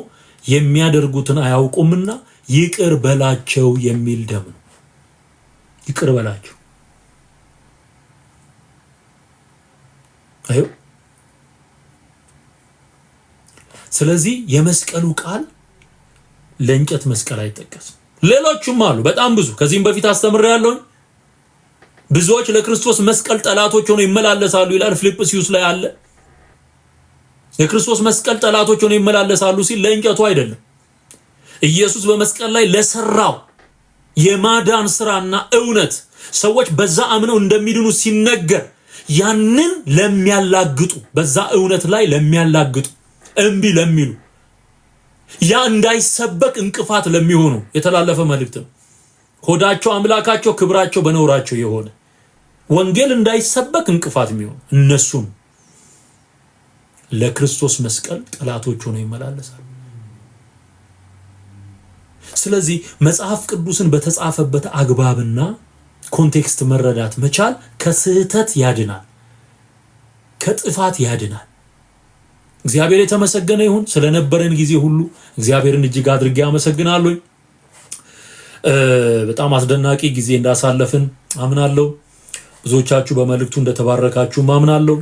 የሚያደርጉትን አያውቁምና ይቅር በላቸው የሚል ደም ነው። ይቅር በላቸው። አዩ ስለዚህ የመስቀሉ ቃል ለእንጨት መስቀል አይጠቀስም። ሌሎችም አሉ በጣም ብዙ። ከዚህም በፊት አስተምሬያለሁ። ብዙዎች ለክርስቶስ መስቀል ጠላቶች ሆነው ይመላለሳሉ ይላል ፊልጵስዩስ ላይ አለ። የክርስቶስ መስቀል ጠላቶች ሆነው ይመላለሳሉ ሲል ለእንጨቱ አይደለም። ኢየሱስ በመስቀል ላይ ለሰራው የማዳን ስራና እውነት ሰዎች በዛ አምነው እንደሚድኑ ሲነገር ያንን ለሚያላግጡ በዛ እውነት ላይ ለሚያላግጡ እምቢ ለሚሉ ያ እንዳይሰበክ እንቅፋት ለሚሆኑ የተላለፈ መልእክት ነው። ሆዳቸው አምላካቸው ክብራቸው በነውራቸው የሆነ ወንጌል እንዳይሰበክ እንቅፋት የሚሆኑ እነሱም ለክርስቶስ መስቀል ጠላቶች ሆነው ይመላለሳሉ። ስለዚህ መጽሐፍ ቅዱስን በተጻፈበት አግባብና ኮንቴክስት መረዳት መቻል ከስህተት ያድናል፣ ከጥፋት ያድናል። እግዚአብሔር የተመሰገነ ይሁን። ስለነበረን ጊዜ ሁሉ እግዚአብሔርን እጅግ አድርጌ አመሰግናለሁ። በጣም አስደናቂ ጊዜ እንዳሳለፍን አምናለሁ። ብዙዎቻችሁ በመልእክቱ እንደተባረካችሁ አምናለሁ።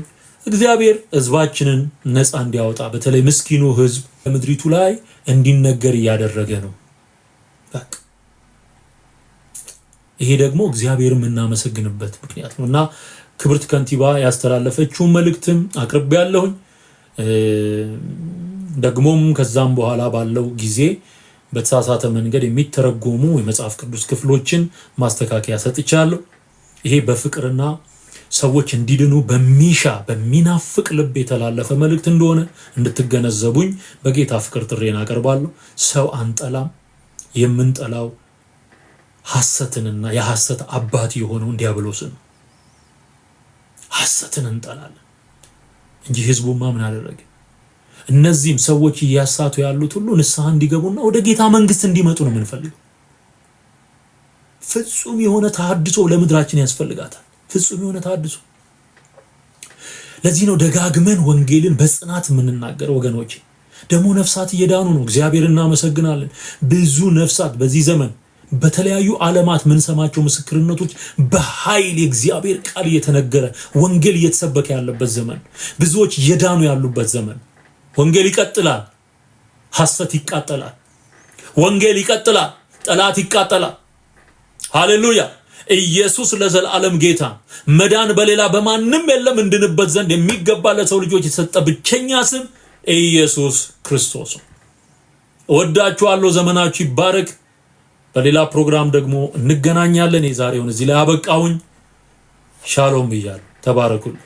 እግዚአብሔር ሕዝባችንን ነፃ እንዲያወጣ በተለይ ምስኪኑ ሕዝብ በምድሪቱ ላይ እንዲነገር እያደረገ ነው። ይሄ ደግሞ እግዚአብሔርን የምናመሰግንበት ምክንያት ነውና ክብርት ከንቲባ ያስተላለፈችውን መልእክትም አቅርቤያለሁኝ። ደግሞም ከዛም በኋላ ባለው ጊዜ በተሳሳተ መንገድ የሚተረጎሙ የመጽሐፍ ቅዱስ ክፍሎችን ማስተካከያ ሰጥቻለሁ። ይሄ በፍቅርና ሰዎች እንዲድኑ በሚናፍቅ ልብ የተላለፈ መልእክት እንደሆነ እንድትገነዘቡኝ በጌታ ፍቅር ጥሬን አቀርባለሁ። ሰው አንጠላም። የምንጠላው ሐሰትንና የሐሰት አባት የሆነውን ዲያብሎስን ሐሰትን እንጠላለን እንጂ ህዝቡማ ምን አደረገ? እነዚህም ሰዎች እያሳቱ ያሉት ሁሉ ንስሐ እንዲገቡና ወደ ጌታ መንግስት እንዲመጡ ነው የምንፈልገው። ፍጹም የሆነ ተሐድሶ ለምድራችን ያስፈልጋታል። ፍጹም የሆነ ተሐድሶ። ለዚህ ነው ደጋግመን ወንጌልን በጽናት የምንናገረው ወገኖቼ። ደግሞ ነፍሳት እየዳኑ ነው። እግዚአብሔር እናመሰግናለን። ብዙ ነፍሳት በዚህ ዘመን በተለያዩ ዓለማት የምንሰማቸው ምስክርነቶች በኃይል የእግዚአብሔር ቃል እየተነገረ ወንጌል እየተሰበከ ያለበት ዘመን፣ ብዙዎች እየዳኑ ያሉበት ዘመን። ወንጌል ይቀጥላል፣ ሐሰት ይቃጠላል። ወንጌል ይቀጥላል፣ ጠላት ይቃጠላል። ሃሌሉያ! ኢየሱስ ለዘላለም ጌታ። መዳን በሌላ በማንም የለም፣ እንድንበት ዘንድ የሚገባ ለሰው ልጆች የተሰጠ ብቸኛ ስም ኢየሱስ ክርስቶስ። እወዳችኋለሁ። ዘመናችሁ ይባረክ። በሌላ ፕሮግራም ደግሞ እንገናኛለን። የዛሬውን እዚህ ላይ አበቃሁኝ። ሻሎም ብያለሁ። ተባረኩልኝ።